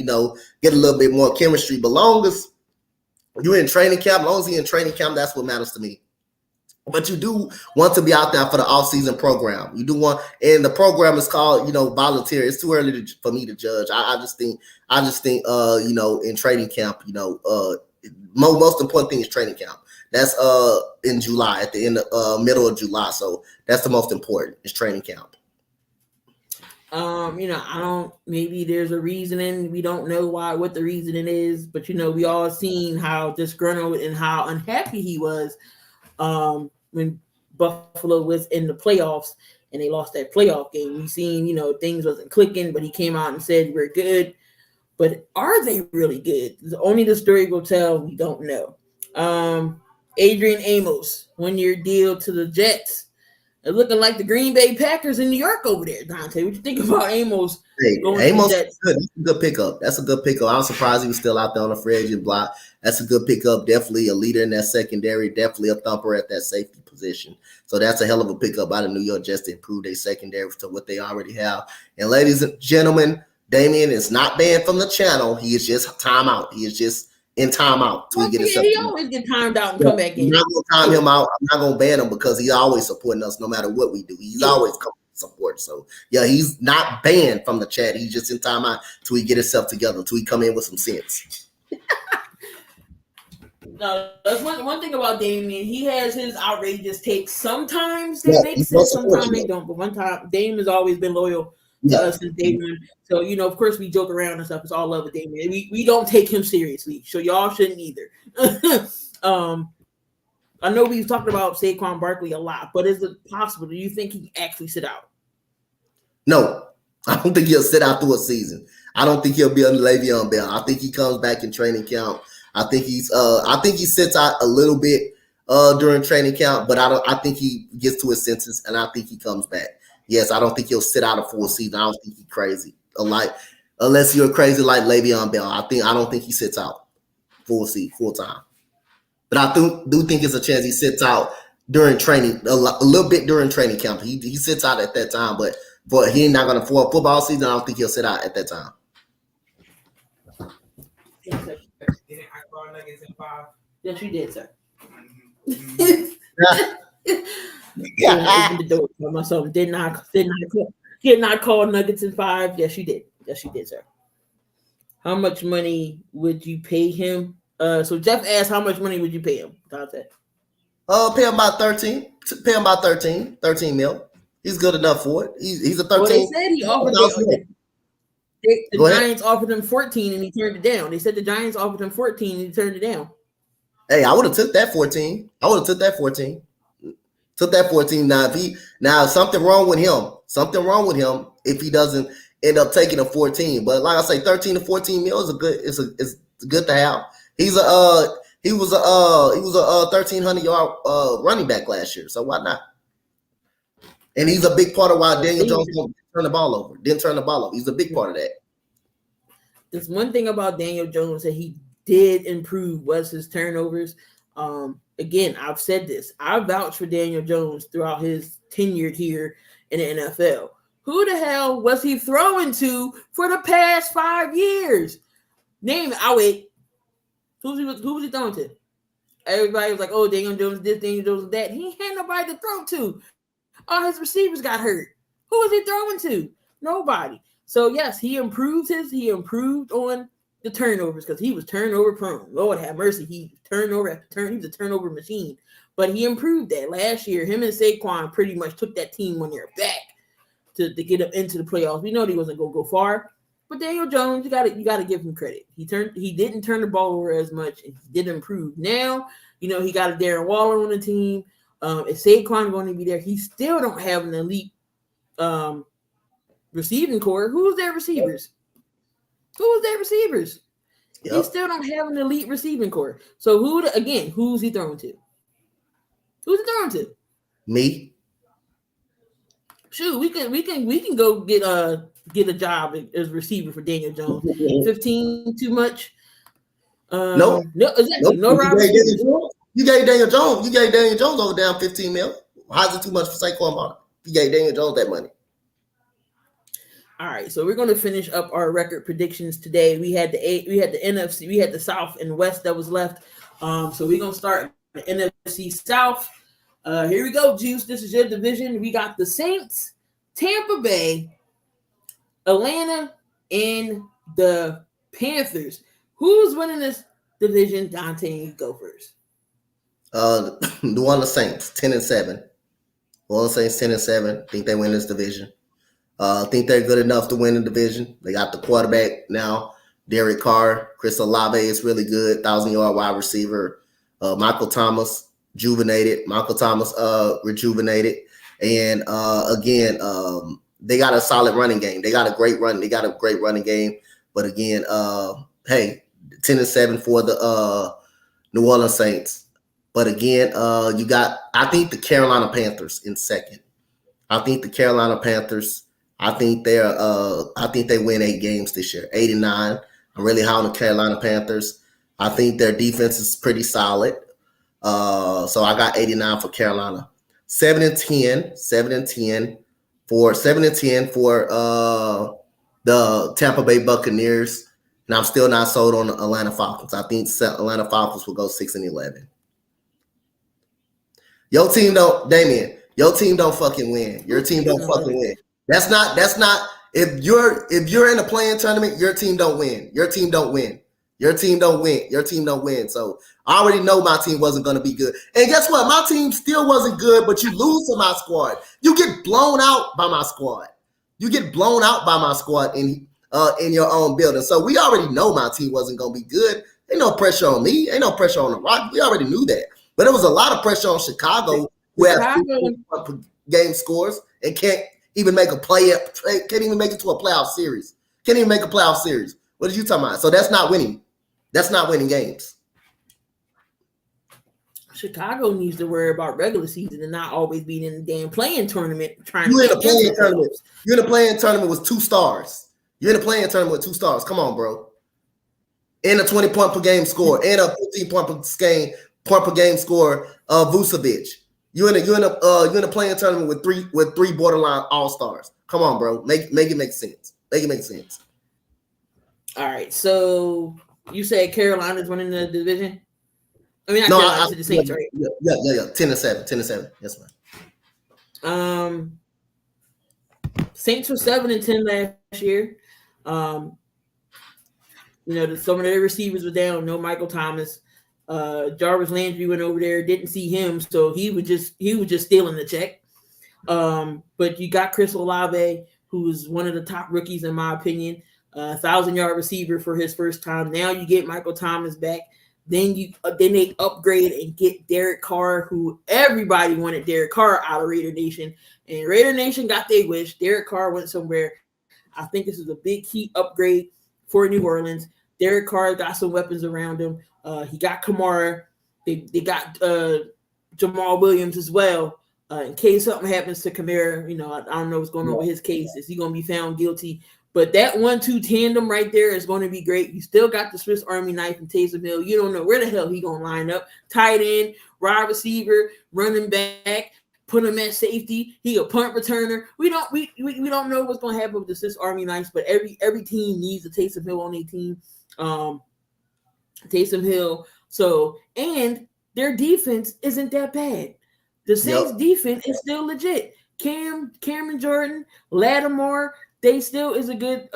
get a little bit more chemistry. But long as you're in training camp, as long as he's in training camp, that's what matters to me. But you do want to be out there for the off-season program. You do want, and the program is called, volunteer. It's too early for me to judge. I just think, in training camp, most important thing is training camp. That's in July, at the end of middle of July. So that's the most important is training camp.
Maybe there's a reasoning. We don't know what the reasoning is, but we all seen how disgruntled and how unhappy he was when Buffalo was in the playoffs and they lost that playoff game. We seen, things wasn't clicking, but he came out and said we're good. But are they really good? Only the story will tell. We don't know. Adrian Amos, 1-year deal to the Jets. They're looking like the Green Bay Packers in New York over there, Donte. What you think about Amos?
Amos is good. That's a good pickup. That's a good pickup. I'm surprised he was still out there on the free agent block. That's a good pickup. Definitely a leader in that secondary. Definitely a thumper at that safety position. So that's a hell of a pickup by the New York Jets to improve their secondary to what they already have. And ladies and gentlemen, Damian is not banned from the channel. He is just timeout. He is just in timeout till he get himself.
He always get timed out and come back in.
I'm not gonna time him out. I'm not gonna ban him because he's always supporting us no matter what we do. He's always coming to support. So yeah, he's not banned from the chat. He's just in timeout till he get himself together, till he come in with some sense.
No, that's one thing about Damian. He has his outrageous takes. Sometimes they make sense, sometimes they don't. But one time, Damian has always been loyal to us since day one. So, of course, we joke around and stuff. It's all love with Damian. We don't take him seriously. So y'all shouldn't either. I know we've talked about Saquon Barkley a lot, but is it possible? Do you think he actually sit out?
No, I don't think he'll sit out through a season. I don't think he'll be on Le'Veon Bell. I think he comes back in training camp. I think he sits out a little bit during training camp, but I think he gets to his senses and I think he comes back. Yes, I don't think he'll sit out a full season. I don't think he's crazy. Unless you're crazy like Le'Veon Bell. I don't think he sits out full time. But I do think it's a chance he sits out during training, a little bit during training camp. He sits out at that time, but he's not going to for a football season. I don't think he'll sit out at that time.
Didn't I call Nuggets in 5? Yes, you did, sir. Open the door for myself. Did not call Nuggets in 5. Yes, you did. Yes, you did, sir. How much money would you pay him? So Jeff asked, how much money would you pay him? Donte?
Pay him about 13. Pay him about 13 mil. He's good enough for it. He's a 13.
Well, they said he offered the Giants offered him 14 and he turned it down. They said the Giants offered him 14 and he turned it down.
Hey, I would have took that 14. Took that 14. Now something wrong with him if he doesn't end up taking a 14. But like I say, 13 to 14 mil is good to have. He was a 1,300 yard running back last year, so why not? And he's a big part of why Daniel Jones didn't turn the ball over. He's a big part of that.
There's one thing about Daniel Jones that he did improve was his turnovers. Again, I've said this. I vouched for Daniel Jones throughout his tenure here in the NFL. Who the hell was he throwing to for the past 5 years? Name it. I'll wait. Who was he throwing to? Everybody was like, oh, Daniel Jones this, Daniel Jones that. He had nobody to throw to. All his receivers got hurt. Who was he throwing to? Nobody. So, yes, he improved on the turnovers because he was turnover prone. Lord have mercy. He turnover after turn. He was a turnover machine. But he improved that. Last year, him and Saquon pretty much took that team on their back to get up into the playoffs. We know he wasn't going to go far. But Daniel Jones, you gotta give him credit. He didn't turn the ball over as much, and he did improve. Now, he got a Darren Waller on the team. If Saquon going to be there, he still don't have an elite receiving core. Who's their receivers? Yep. They still don't have an elite receiving core. So who's he throwing to?
Me.
Shoot, we can go get a job as receiver for Daniel Jones. 15 too much.
No, exactly.
No Robert.
You gave Daniel Jones over down 15 mil. How's it too much for Saquon Barkley? You gave Daniel Jones that money.
All right, so we're going to finish up our record predictions today. We had the NFC, we had the South and West that was left. So we're going to start the NFC South. Here we go, Juice. This is your division. We got the Saints, Tampa Bay, Atlanta, and the Panthers. Who's winning this division? Donte, you go first.
New Orleans Saints, 10-7. New Orleans Saints, 10-7. Think they win this division. Think they're good enough to win the division. They got the quarterback now, Derek Carr. Chris Olave is really good, 1,000-yard wide receiver. Michael Thomas rejuvenated. And again, they got a solid running game. They got a great running game. But again, hey, 10-7 for the New Orleans Saints. But again, I think the Carolina Panthers in second. I think the Carolina Panthers, I think they win 8 games this year, 8-9. I'm really high on the Carolina Panthers. I think their defense is pretty solid. So I got 89 for Carolina. 7-10 for the Tampa Bay Buccaneers. And I'm still not sold on the Atlanta Falcons. I think Atlanta Falcons will go 6-11. Your team don't fucking win. Your team don't fucking win. That's not if you're in a playing tournament, your team don't win. Your team don't win. So I already know my team wasn't going to be good. And guess what? My team still wasn't good, but you lose to my squad. You get blown out by my squad. You get blown out by my squad in your own building. So we already know my team wasn't going to be good. Ain't no pressure on me. Ain't no pressure on the Rock. We already knew that. But there was a lot of pressure on Chicago, who has 3 game scores and can't even make can't even make it to a playoff series. Can't even make a playoff series. What are you talking about? So that's not winning. That's not winning games.
Chicago needs to worry about regular season and not always being in the damn playing tournament.
You're in a playing tournament. You're in a playing tournament with 2 stars. You're in a playing tournament with 2 stars. Come on, bro. And a 20-point per game score and a 15-point per game score. Vucevic. You're in a playing tournament with three borderline all stars. Come on, bro. Make it make sense. Make it make sense.
All right. So you said Carolina's winning the division. I mean, I the Saints, right?
Yeah. 10-7. Yes,
man. Saints were 7-10 last year. Some of their receivers were down. No Michael Thomas. Jarvis Landry went over there. Didn't see him, so he was just stealing the check. But you got Chris Olave, who's one of the top rookies in my opinion. 1,000-yard receiver for his first time. Now you get Michael Thomas back. Then they upgrade and get Derek Carr, who everybody wanted Derek Carr out of Raider Nation. And Raider Nation got their wish. Derek Carr went somewhere. I think this is a big key upgrade for New Orleans. Derek Carr got some weapons around him. He got Kamara. They got Jamal Williams as well. In case something happens to Kamara, I don't know what's going on with his case. Is he going to be found guilty? But that 1-2 tandem right there is going to be great. You still got the Swiss Army knife and Taysom Hill. You don't know where the hell he going to line up. Tight end, wide receiver, running back, put him at safety. He a punt returner. We don't know what's going to happen with the Swiss Army knives, but every team needs a Taysom Hill on their team. Taysom Hill. So, and their defense isn't that bad. The Saints defense is still legit. Cameron Jordan, Lattimore, they still is a good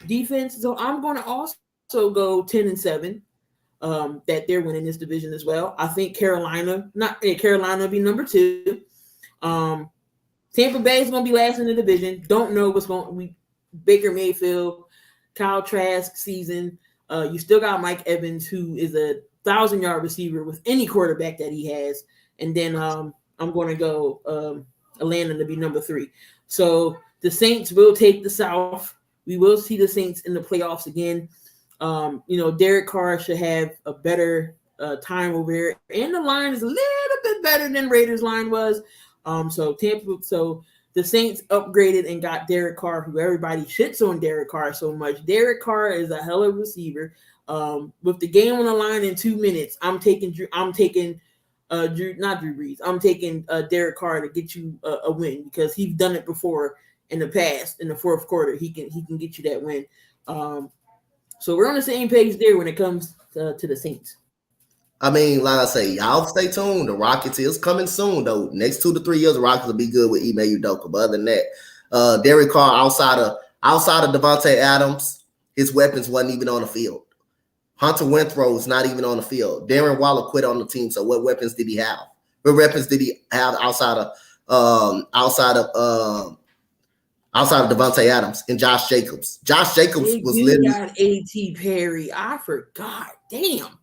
defense. So I'm going to also go 10-7 that they're winning this division as well. I think Carolina will be number 2. Tampa Bay is going to be last in the division. Don't know what's going to be. Baker Mayfield, Kyle Trask season. You still got Mike Evans, who is a 1,000-yard receiver with any quarterback that he has. And then I'm going to go Atlanta to be number 3. So the Saints will take the South. We will see the Saints in the playoffs again. Derek Carr should have a better time over there. And the line is a little bit better than Raiders' line was. So the Saints upgraded and got Derek Carr, who everybody shits on Derek Carr so much. Derek Carr is a hell of a receiver. With the game on the line in 2 minutes, I'm taking Drew Brees. I'm taking Derek Carr to get you a win because he's done it before in the past. In the fourth quarter, he can get you that win. So we're on the same page there when it comes to the Saints.
I mean, like I say, y'all stay tuned. The Rockets is coming soon, though. Next 2 to 3 years, the Rockets will be good with Ime Udoka. But other than that, Derek Carr outside of Devontae Adams, his weapons wasn't even on the field. Hunter Renfrow is not even on the field. Darren Waller quit on the team. So what weapons did he have? What weapons did he have outside of Devontae Adams and Josh Jacobs? Josh Jacobs was literally
got A.T. Perry. I forgot. Damn.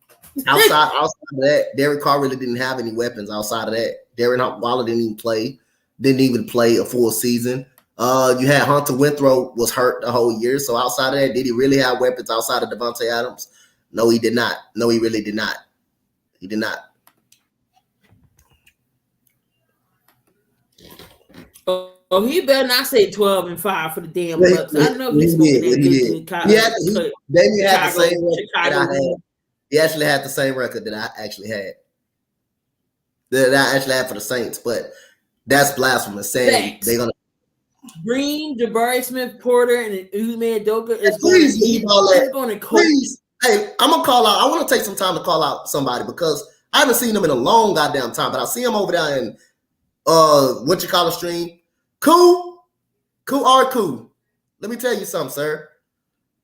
Outside of that, Derek Carr really didn't have any weapons outside of that. Darren Waller didn't even play a full season. You had Hunter Winthrop was hurt the whole year. So outside of that, did he really have weapons outside of Devontae Adams? No, he did not. No, he really did not. He did not.
Oh, he better not say 12-5 for the damn Bucks. I know he's smoking that good Chicago.
He had the same record that I had. He actually had the same record that I actually had. That I actually had for the Saints, but that's blasphemous saying they're gonna
Green, Jabari Smith-Porter, and Ime Udoka is going to coach.
Please. Hey, I'm gonna call out. I want to take some time to call out somebody because I haven't seen them in a long goddamn time, but I see him over there in what you call a stream. Cool. Let me tell you something, sir.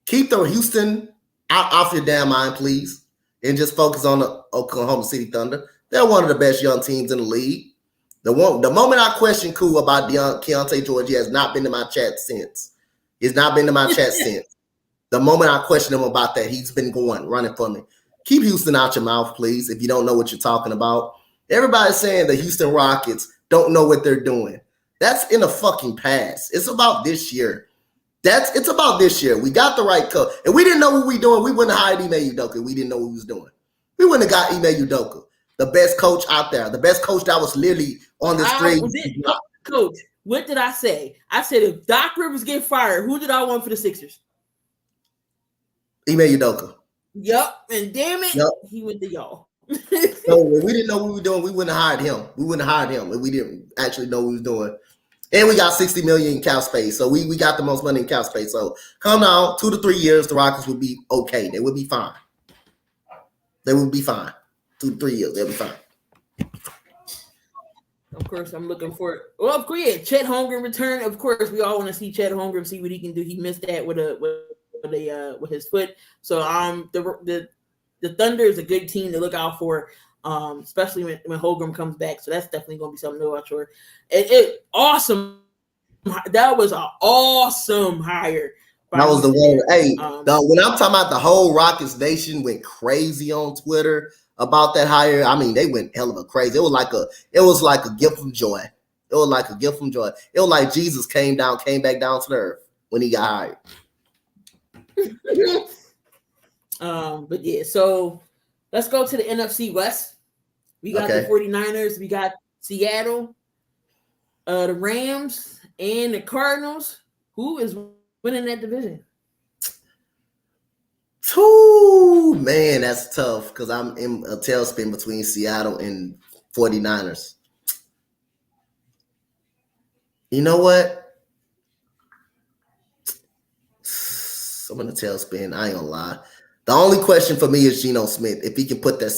Keep the Houston off your damn mind, please, and just focus on the Oklahoma City Thunder. They're one of the best young teams in the league. The moment I question Cool about Keontae George, he has not been to my chat since. He's not been to my chat since. The moment I question him about that, he's been running for me. Keep Houston out your mouth, please, if you don't know what you're talking about. Everybody's saying the Houston Rockets don't know what they're doing. That's in the fucking past. It's about this year. It's about this year. We got the right coach. If we didn't know what we were doing, we wouldn't have hired Ime Udoka. We didn't know what we was doing. We wouldn't have got Ime Udoka, the best coach out there, the best coach that was literally on the street.
Coach, what did I say? I said if Doc Rivers get fired, who did I want for the Sixers?
Ime Udoka.
Yup, and damn it, he went to y'all.
So when we didn't know what we were doing, we wouldn't have hired him. We wouldn't have hired him if we didn't actually know what we was doing. And we got $60 million in cap space. So we got the most money in cap space. So come now, 2 to 3 years, the Rockets would be okay. They would be fine. They would be fine. 2 to 3 years, they'll be fine.
Of course, I'm looking for it. Well, of course, yeah, Chet Holmgren return. Of course, we all want to see Chet Holmgren, see what he can do. He missed that with his foot. So the Thunder is a good team to look out for, especially when Holmgren comes back. So that's definitely going to be something to watch for. Awesome. That was an awesome hire.
That was the one. Hey, when I'm talking about the whole Rockets Nation went crazy on Twitter about that hire. I mean, they went hell of a crazy. It was like a gift from joy. It was like a gift from joy. It was like Jesus came back down to the earth when he got hired.
But yeah, so let's go to the NFC West. We got the 49ers, we got Seattle, the Rams, and the Cardinals. Who is winning that division?
Ooh, man, that's tough because I'm in a tailspin between Seattle and 49ers. You know what? I'm in a tailspin. I ain't gonna lie. The only question for me is Geno Smith. If he can put that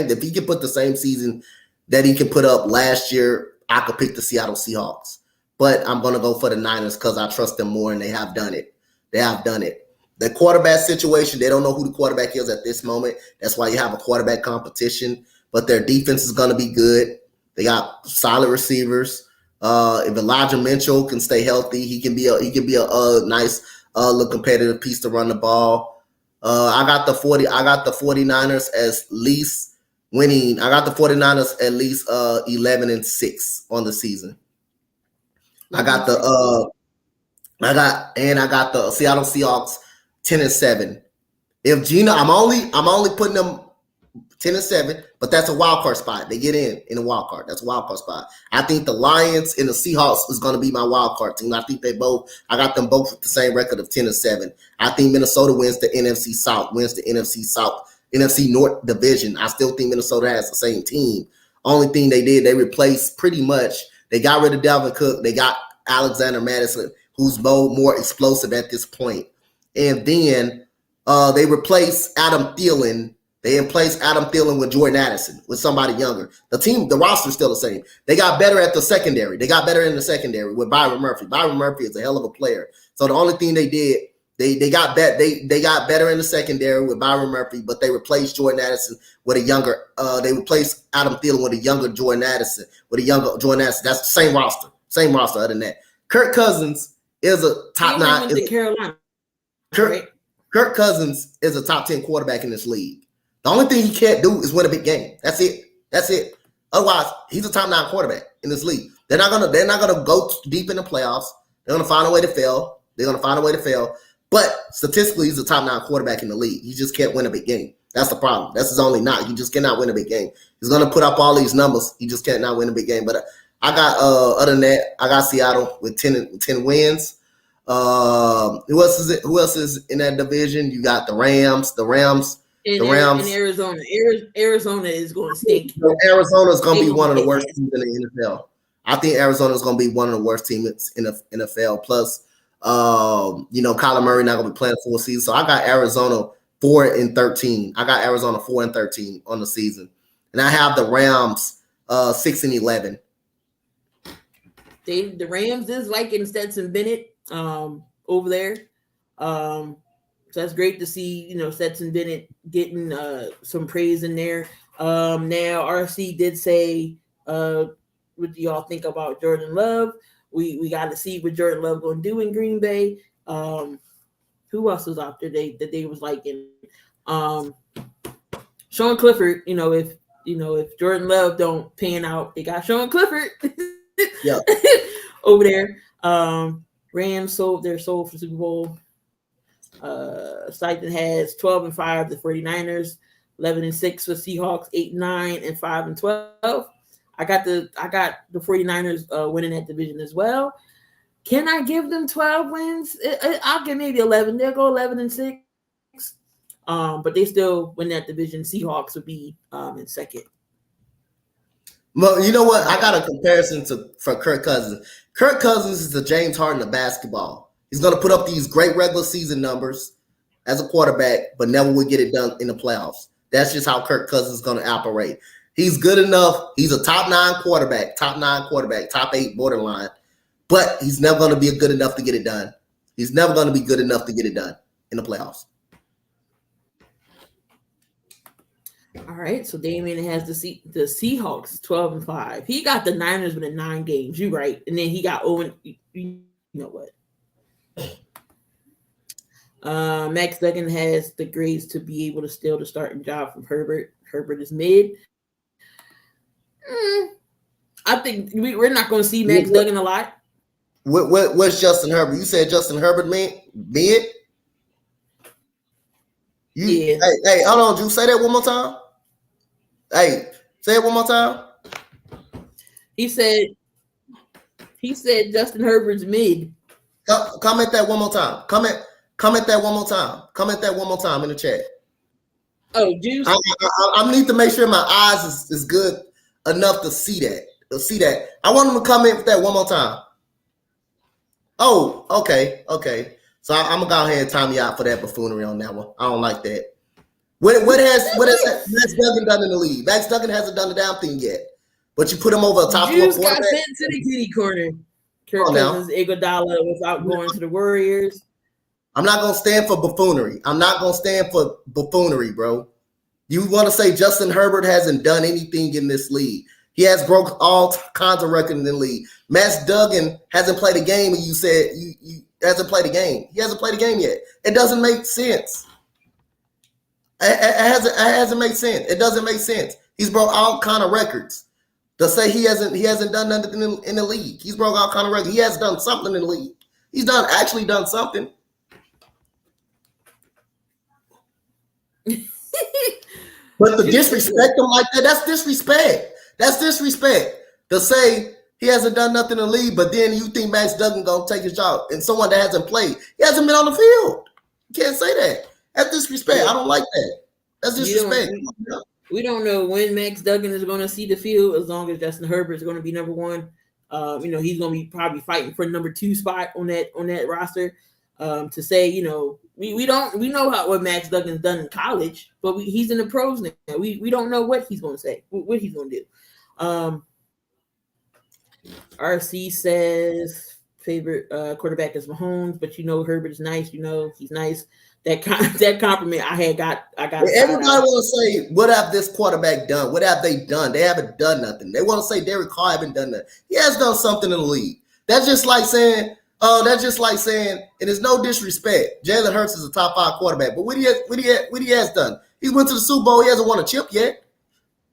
if he can put the same season that he can put up last year, I could pick the Seattle Seahawks. But I'm gonna go for the Niners because I trust them more, and they have done it. The quarterback situation, they don't know who the quarterback is at this moment. That's why you have a quarterback competition. But their defense is gonna be good. They got solid receivers. If Elijah Mitchell can stay healthy, he can be a nice little competitive piece to run the ball. I got the 49ers as least winning. I got the 49ers at least 11-6 on the season. I got the Seattle Seahawks 10-7. If Gino, I'm only putting them 10-7, but that's a wild card spot. They get in a wild card. That's a wild card spot. I think the Lions and the Seahawks is going to be my wild card team. I think I got them both with the same record of 10-7. I think Minnesota wins the NFC North division. I still think Minnesota has the same team. Only thing they did, they replaced pretty much. They got rid of Dalvin Cook. They got Alexander Madison, who's more explosive at this point. And then they replaced Adam Thielen. They replaced Adam Thielen with Jordan Addison, with somebody younger. The roster's still the same. They got better at the secondary. They got better in the secondary with Byron Murphy. Byron Murphy is a hell of a player. So the only thing they did, they got better in the secondary with Byron Murphy, but they replaced Jordan Addison with a younger. They replaced Adam Thielen with a younger Jordan Addison. That's the same roster. Same roster. Other than that, Kirk Cousins is a top 9.
Carolina.
Kirk Cousins is a top 10 quarterback in this league. The only thing he can't do is win a big game. That's it. Otherwise, he's a top 9 quarterback in this league. They're not gonna go deep in the playoffs. They're going to find a way to fail. But statistically, he's a top 9 quarterback in the league. He just can't win a big game. That's the problem. That's his only knock. He just cannot win a big game. He's going to put up all these numbers. He just cannot win a big game. But I got, other than that, I got Seattle with 10 wins. Who else is in that division? You got the Rams. In
Arizona. Arizona is going to stink.
Arizona is going to be one of the worst teams in the NFL. I think Arizona is going to be one of the worst teams in the NFL. Plus, Kyler Murray not going to be playing full season. So I got Arizona 4-13. I got Arizona 4-13 on the season, and I have the Rams 6-11.
The Rams is liking Stetson Bennett over there. So that's great to see, Stetson Bennett getting some praise in there. Now, RC did say, what do y'all think about Jordan Love? We got to see what Jordan Love going to do in Green Bay. Who else was out there that they was liking? Sean Clifford, if Jordan Love don't pan out, they got Sean Clifford over there. Rams sold for Super Bowl. Steichen has 12-5, the 49ers, 11-6 for Seahawks, 8-9, and 5-12. I got the 49ers winning that division as well. Can I give them 12 wins? I'll give maybe 11. They'll go 11-6. But they still win that division. Seahawks would be in second.
Well, you know what? I got a comparison for Kirk Cousins. Kirk Cousins is the James Harden of basketball. He's going to put up these great regular season numbers as a quarterback, but never will get it done in the playoffs. That's just how Kirk Cousins is going to operate. He's good enough. He's a top 9 quarterback, top 8 borderline, but he's never going to be good enough to get it done. He's never going to be good enough to get it done in the playoffs.
All right, so Damien has the Seahawks 12-5. He got the Niners winning 9 games. You right, and then he got Owen. You know what? Max Duggan has the grades to be able to steal the starting job from Herbert. Herbert is mid. I think we're not going to see Max Duggan a lot.
What's Justin Herbert? You said Justin Herbert mid?
Yeah.
Hey, hold on, Drew. Say that one more time. Hey, say it one more time.
He said Justin Herbert's mid.
Comment that one more time. Comment that one more time. Comment that one more time in the chat.
Oh, Juice.
I need to make sure my eyes is good enough to see that. I want him to comment with that one more time. Oh, okay. So I'm gonna go ahead and time you out for that buffoonery on that one. I don't like that. What has Max Duggan done in the league? Max Duggan hasn't done the damn thing yet. But you put him over a top 4
quarterback.
Got
sent to the kitty corner. Kirk Cousins, Iguodala without going to the Warriors.
I'm not gonna stand for buffoonery. Bro. You want to say Justin Herbert hasn't done anything in this league? He has broke all kinds of records in the league. Max Duggan hasn't played a game, and you said you hasn't played a game. He hasn't played a game yet. It doesn't make sense. It hasn't made sense. It doesn't make sense. He's broke all kind of records. To say he hasn't done nothing in the league. He's broke all kind of records. He has done something in the league. He's actually done something. But to disrespect him like that, that's disrespect. To say he hasn't done nothing in the league, but then you think Max Duggan gonna take his job, and someone that hasn't played, he hasn't been on the field. You can't say that. That's disrespect. Yeah. I don't like that. That's disrespect.
We don't know when Max Duggan is going to see the field. As long as Justin Herbert is going to be number 1, he's going to be probably fighting for the number 2 spot on that roster. To say, we know what Max Duggan's done in college, but he's in the pros now. We don't know what he's going to say, what he's going to do. RC says favorite quarterback is Mahomes, but Herbert is nice. He's nice. That compliment I got.
Everybody want to say, what have this quarterback done? What have they done? They haven't done nothing. They want to say Derek Carr haven't done nothing. He has done something in the league. That's just like saying, and it's no disrespect. Jalen Hurts is a top 5 quarterback, but what he has done? He went to the Super Bowl. He hasn't won a chip yet.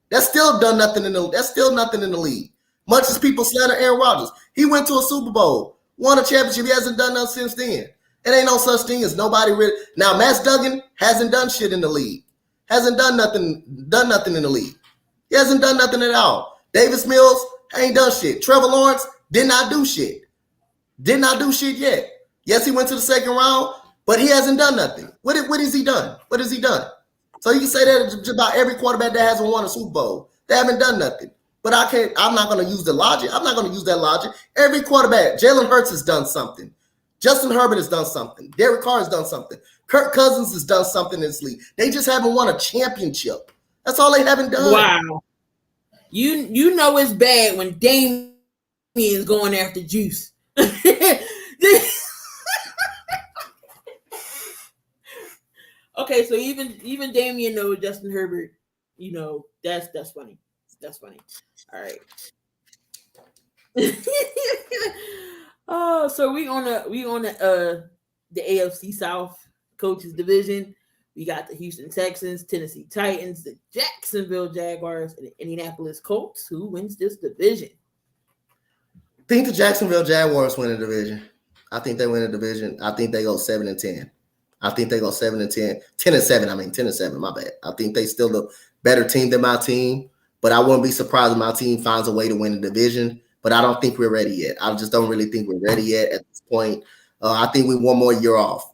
That's still nothing in the league. Much as people slander Aaron Rodgers, he went to a Super Bowl Won a championship. He hasn't done nothing since then. It ain't no such thing as nobody really. Now, Matt Duggan hasn't done shit in the league. Hasn't done nothing in the league. He hasn't done nothing at all. Davis Mills ain't done shit. Trevor Lawrence did not do shit. Did not do shit yet. Yes, he went to the second round, but he hasn't done nothing. What has he done? What has he done? So you can say that about every quarterback that hasn't won a Super Bowl. They haven't done nothing. But I'm not going to use the logic. I'm not going to use that logic. Every quarterback, Jalen Hurts has done something. Justin Herbert has done something. Derek Carr has done something. Kirk Cousins has done something in this league. They just haven't won a championship. That's all they haven't done.
Wow. You know it's bad when Damian is going after Juice. Okay, so even Damian knows Justin Herbert. You know, that's funny. That's funny. All right. So we on the AFC South coaches division. We got the Houston Texans, Tennessee Titans, the Jacksonville Jaguars, and the Indianapolis Colts. Who wins this division?
I think the Jacksonville Jaguars win the division. I think they win the division. I think they go 7-10. I think they go 7-10. 10-7. I mean 10-7. My bad. I think they still the better team than my team, but I wouldn't be surprised if my team finds a way to win the division. But I don't think we're ready yet. I just don't really think we're ready yet at this point. I think we one more year off.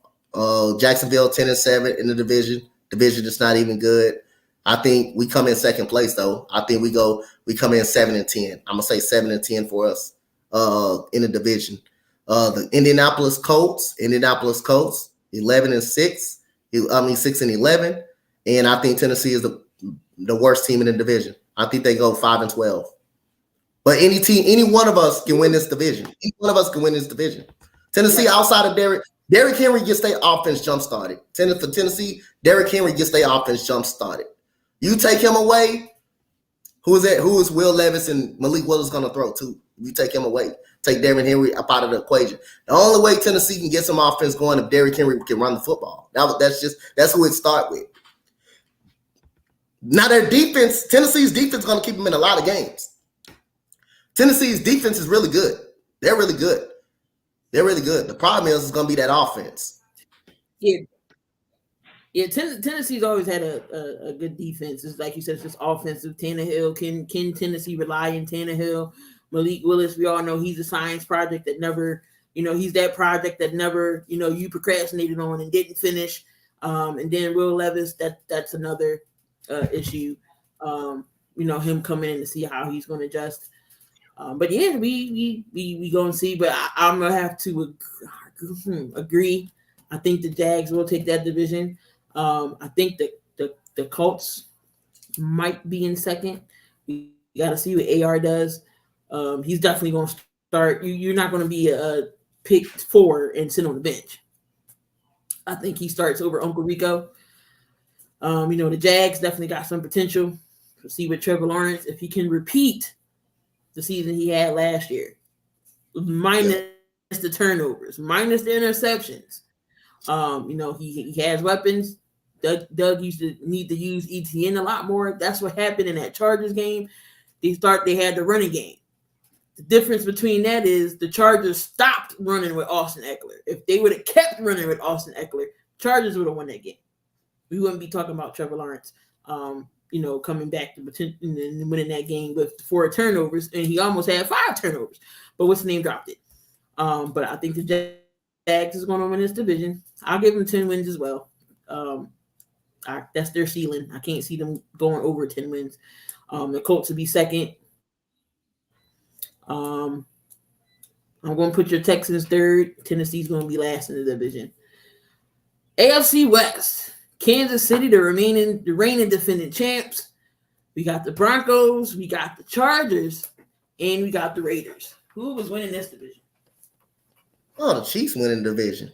Jacksonville 10-7 in the division. Division is not even good. I think we come in second place though. I think we come in 7-10. I'm gonna say 7-10 for us in the division. The Indianapolis Colts, 11-6. 6-11. And I think Tennessee is the worst team in the division. I think they go 5-12. But any one of us can win this division. Any one of us can win this division. Tennessee, outside of Derrick Henry gets their offense jump started. For Tennessee, Derrick Henry gets their offense jump started. You take him away, who is that? Who is Will Levis and Malik Willis going to throw to? You take him away. Take Derrick Henry up out of the equation. The only way Tennessee can get some offense going if Derrick Henry can run the football. That's who it start with. Now their defense, Tennessee's defense is going to keep them in a lot of games. Tennessee's defense is really good. They're really good. The problem is it's going to be that offense.
Yeah. Tennessee's always had a good defense. It's like you said, it's just offensive. Tannehill, can Tennessee rely on Tannehill? Malik Willis, we all know he's a science project that never, he's that project that never, you procrastinated on and didn't finish. And then Will Levis, that's another issue. Him coming in to see how he's going to adjust. But yeah, we going to see. But I'm going to have to agree. I think the Jags will take that division. I think the Colts might be in second. We got to see what AR does. He's definitely going to start. You're not going to be a pick 4 and sit on the bench. I think he starts over Uncle Rico. The Jags definitely got some potential. We'll see with Trevor Lawrence if he can repeat the season he had last year, minus the turnovers, minus the interceptions. He has weapons. Doug used to need to use ETN a lot more. That's what happened in that Chargers game. They had the running game. The difference between that is the Chargers stopped running with Austin Eckler. If they would have kept running with Austin Eckler, Chargers would have won that game. We wouldn't be talking about Trevor Lawrence, coming back to and winning that game with 4 turnovers, and he almost had 5 turnovers. But what's the name dropped it? But I think the Jags is going to win this division. I'll give them 10 wins as well. That's their ceiling. I can't see them going over 10 wins. The Colts will be second. I'm going to put your Texans third. Tennessee's going to be last in the division. AFC West. Kansas City, the reigning defending champs. We got the Broncos. We got the Chargers. And we got the Raiders. Who was winning this division?
Oh, the Chiefs winning the division.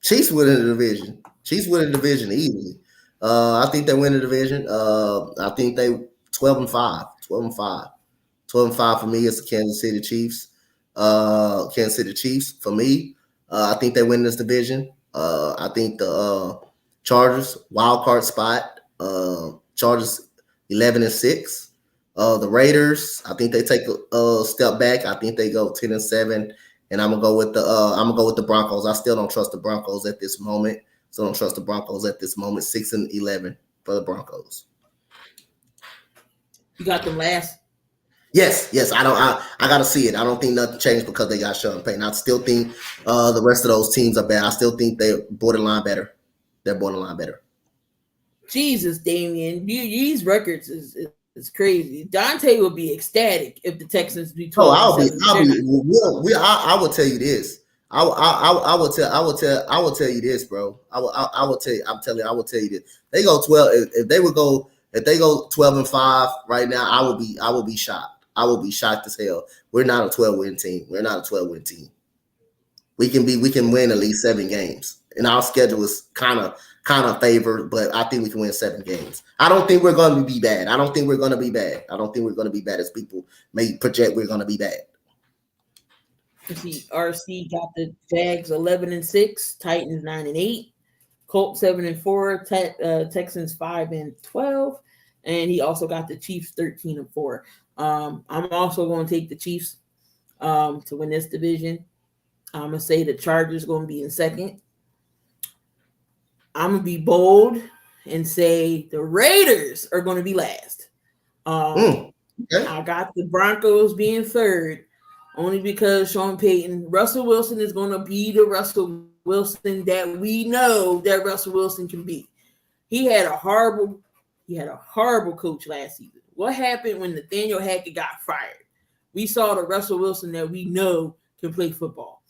Chiefs winning the division easily. I think they win the division. I think they 12-5. 12-5 for me is the Kansas City Chiefs. Kansas City Chiefs for me. I think they win this division. I think the Chargers wild card spot. Chargers 11-6. The Raiders, I think they take a step back. I think they go 10-7, and I'm gonna go with the Broncos. I still don't trust the Broncos at this moment. 6-11 for the Broncos.
You got them last.
Yes. I gotta see it. I don't think nothing changed because they got Sean Payton. I still think the rest of those teams are bad. I still think they're borderline better.
Jesus, Damian, these records is crazy. Donte would be ecstatic if the Texans be 12.
I will tell you this. I will tell you this, bro. I will tell you this. They go 12. If they go 12-5 right now, I will be shocked. I will be shocked as hell. We're not a 12-win team. We can win at least 7 games. And our schedule is kind of favored, but I think we can win 7 games. I don't think we're going to be bad. I don't think we're going to be bad as people may project we're going to be bad.
See, RC got the Jags 11-6, Titans 9-8, Colts 7-4, Texans 5-12, and he also got the Chiefs 13-4. I'm also going to take the Chiefs to win this division. I'm gonna say the Chargers going to be in second. I'm gonna be bold and say the Raiders are going to be last.
Okay.
I got the Broncos being third, only because Sean Payton, Russell Wilson is going to be the Russell Wilson that we know that Russell Wilson can be. He had a horrible coach last season. What happened when Nathaniel Hackett got fired? We saw the Russell Wilson that we know can play football.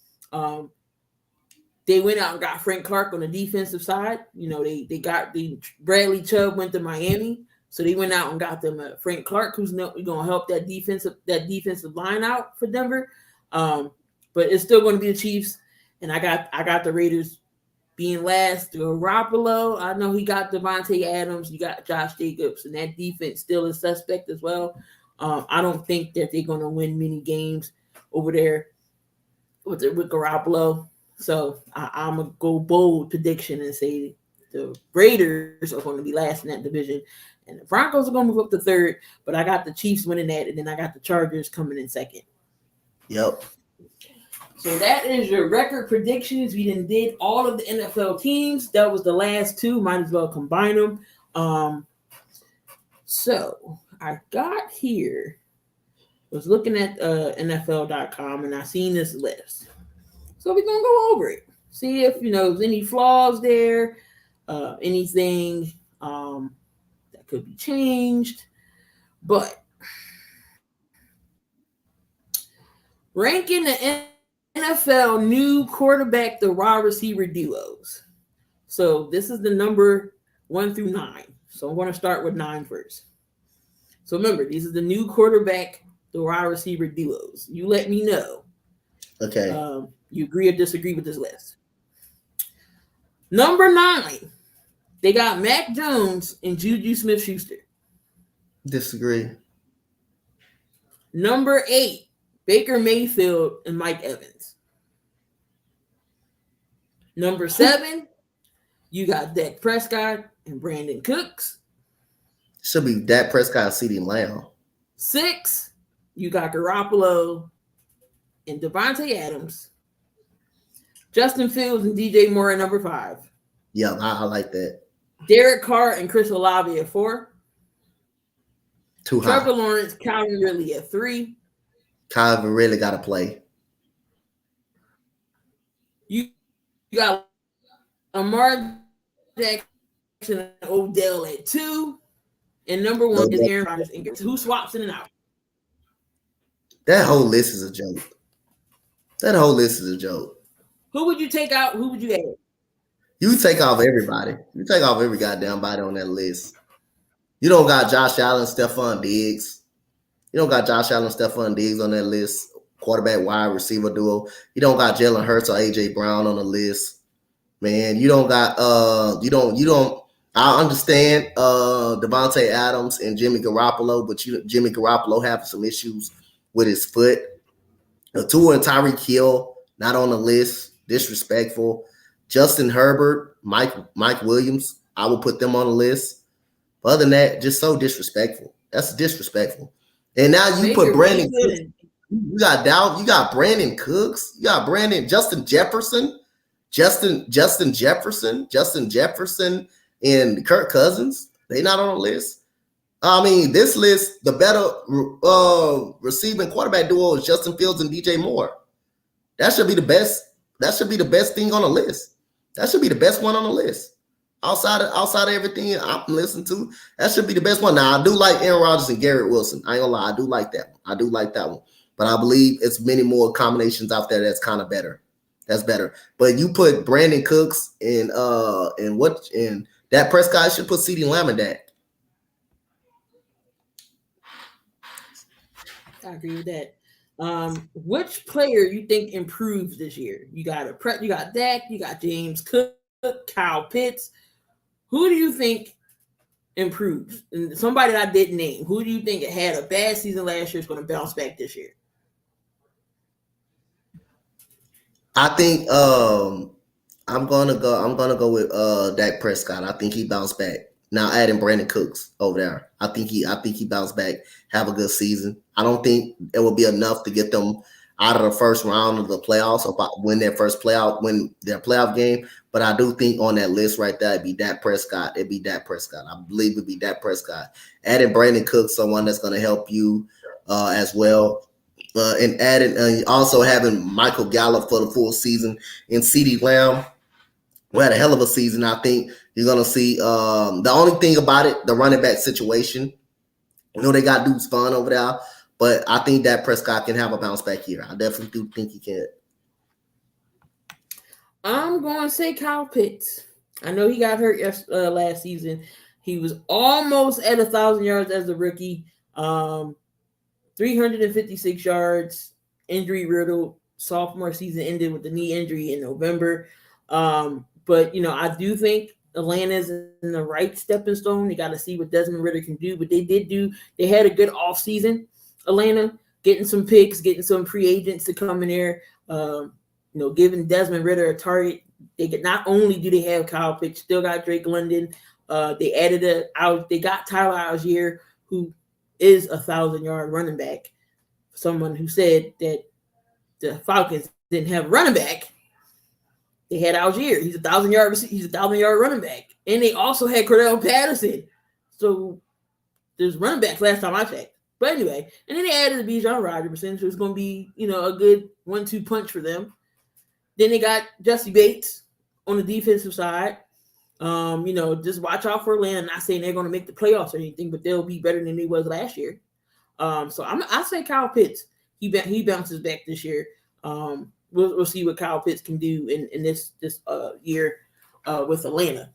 They went out and got Frank Clark on the defensive side. You know, they got Bradley Chubb went to Miami, so they went out and got them Frank Clark, who's going to help that defensive line out for Denver. But it's still going to be the Chiefs, and I got the Raiders being last. Garoppolo, I know he got Devontae Adams, you got Josh Jacobs, and that defense still is suspect as well. I don't think that they're going to win many games over there with Garoppolo. So I'm going to go bold prediction and say the Raiders are going to be last in that division. And the Broncos are going to move up to third. But I got the Chiefs winning that, and then I got the Chargers coming in second.
Yep.
So that is your record predictions. We did all of the NFL teams. That was the last 2. Might as well combine them. So I got here. I was looking at NFL.com, and I seen this list. So we're going to go over it. See if, there's any flaws there, anything that could be changed. But ranking the NFL new quarterback to wide receiver duos. So this is the number 1 through 9. So I'm going to start with 9 first. So remember, these are the new quarterback to wide receiver duos. You let me know.
Okay.
You agree or disagree with this list? Number 9, they got Mac Jones and Juju Smith-Schuster.
Disagree.
Number 8, Baker Mayfield and Mike Evans. Number 7, you got Dak Prescott and Brandon Cooks.
Should be Dak Prescott and CeeDee Lamb.
6, you got Garoppolo and Devontae Adams. Justin Fields and DJ Moore at number 5.
Yeah, I like that.
Derek Carr and Chris Olave at 4.
Too high.
Trevor Lawrence, Calvin Ridley at 3.
Calvin really got to play.
You got Lamar Jackson and Odell at 2. And number 1 is Aaron Rodgers. Who swaps in and out?
That whole list is a joke.
Who would you take out? Who would you add?
You take off everybody. You take off every goddamn body on that list. You don't got Josh Allen, Stephon Diggs. You don't got Josh Allen, Stephon Diggs on that list. Quarterback, wide receiver duo. You don't got Jalen Hurts or AJ Brown on the list. Man, you don't got I understand Devontae Adams and Jimmy Garoppolo, but Jimmy Garoppolo having some issues with his foot. Tua and Tyreek Hill not on the list. Disrespectful. Justin Herbert, Mike Williams, I will put them on the list. But other than that, just so disrespectful. That's disrespectful. And now you put Brandon Cooks. You got Dow. You got Brandon Cooks. You got Justin Jefferson, Justin Jefferson, and Kirk Cousins. They not on the list. I mean, this list, the better receiving quarterback duo is Justin Fields and DJ Moore. That should be the best. That should be the best thing on the list. That should be the best one on the list. Outside of everything I'm listening to, that should be the best one. Now, I do like Aaron Rodgers and Garrett Wilson. I ain't gonna lie, I do like that one. But I believe it's many more combinations out there that's kind of better. That's better. But you put Brandon Cooks and Dak Prescott, should put CeeDee Lamb in that.
I agree with that. Which player you think improves this year? You got Dak, you got James Cook, Kyle Pitts. Who do you think improves? And somebody that I didn't name. Who do you think had a bad season last year is going to bounce back this year?
I think I'm gonna go with Dak Prescott. I think he bounced back. Now adding Brandon Cooks over there. I think he bounced back, have a good season. I don't think it will be enough to get them out of the first round of the playoffs or win their playoff game. But I do think on that list right there, it'd be Dak Prescott. I believe it'd be Dak Prescott. Adding Brandon Cooks, someone that's going to help you as well. And adding also having Michael Gallup for the full season and CeeDee Lamb, who had a hell of a season. I think you're going to see the only thing about it, the running back situation. They got dudes fun over there, but I think that Prescott can have a bounce back year. I definitely do think he can.
I'm going to say Kyle Pitts. I know he got hurt last season. He was almost at 1,000 yards as a rookie. 356 yards, injury riddled. Sophomore season ended with the knee injury in November. But, I do think Atlanta's in the right stepping stone. You got to see what Desmond Ridder can do. But they had a good offseason, Atlanta, getting some picks, getting some free agents to come in there, giving Desmond Ridder a target. Not only do they have Kyle Pitts, still got Drake London. They got Tyler Algier, who is 1,000-yard running back. Someone who said that the Falcons didn't have a running back. They had Algier. He's 1,000-yard running back. And they also had Cordell Patterson. So there's running backs last time I checked. But anyway, and then they added Bijan Robinson, so it's going to be, a good 1-2 punch for them. Then they got Jesse Bates on the defensive side. Just watch out for Atlanta. Not saying they're going to make the playoffs or anything, but they'll be better than they was last year. So I say Kyle Pitts. He bounces back this year. We'll see what Kyle Pitts can do in this year with Atlanta.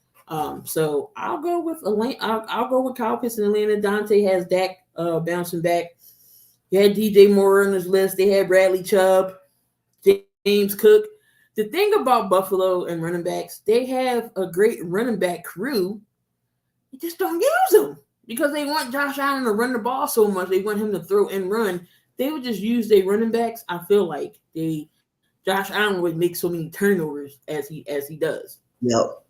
So I'll go with Atlanta. I'll go with Kyle Pitts in Atlanta. Donte has Dak bouncing back. You had DJ Moore on his list. They had Bradley Chubb, James Cook. The thing about Buffalo and running backs, they have a great running back crew. They just don't use them because they want Josh Allen to run the ball so much. They want him to throw and run. They would just use their running backs. I feel like Josh Allen would make so many turnovers as he does.
Yep.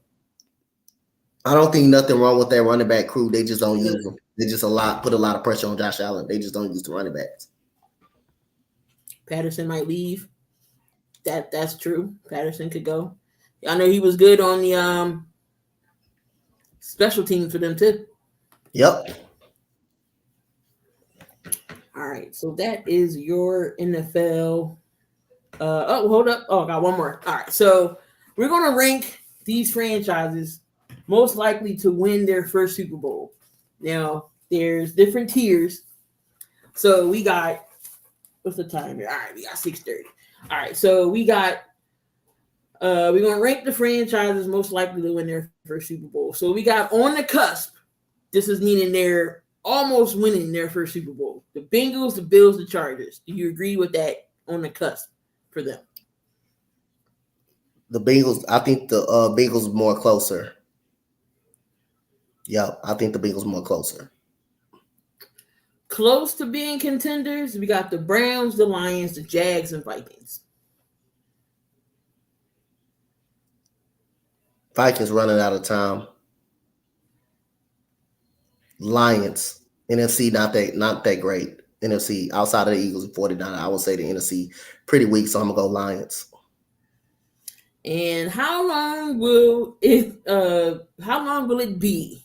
I don't think nothing wrong with that running back crew. They just don't use them. They just put a lot of pressure on Josh Allen. They just don't use the running backs.
Patterson might leave. That's true. Patterson could go. I know he was good on the special teams for them too.
Yep.
All right. So that is your NFL. Hold up. Oh, I got one more. All right. So we're going to rank these franchises most likely to win their first Super Bowl. Now, there's different tiers. So we got, what's the time here? All right. We got 6:30. All right, so we got we're gonna rank the franchises most likely to win their first Super Bowl. So we got on the cusp. This is meaning they're almost winning their first Super Bowl. The Bengals, the Bills, the Chargers. Do you agree with that on the cusp for them?
The Bengals, I think the Bengals are more closer. Yeah, I think the Bengals are more closer.
Close to being contenders, we got the Browns, the Lions, the Jags, and Vikings.
Vikings running out of time. Lions, NFC not that great. NFC outside of the Eagles and 49. I would say the NFC pretty weak, so I'm gonna go Lions.
And how long will it be?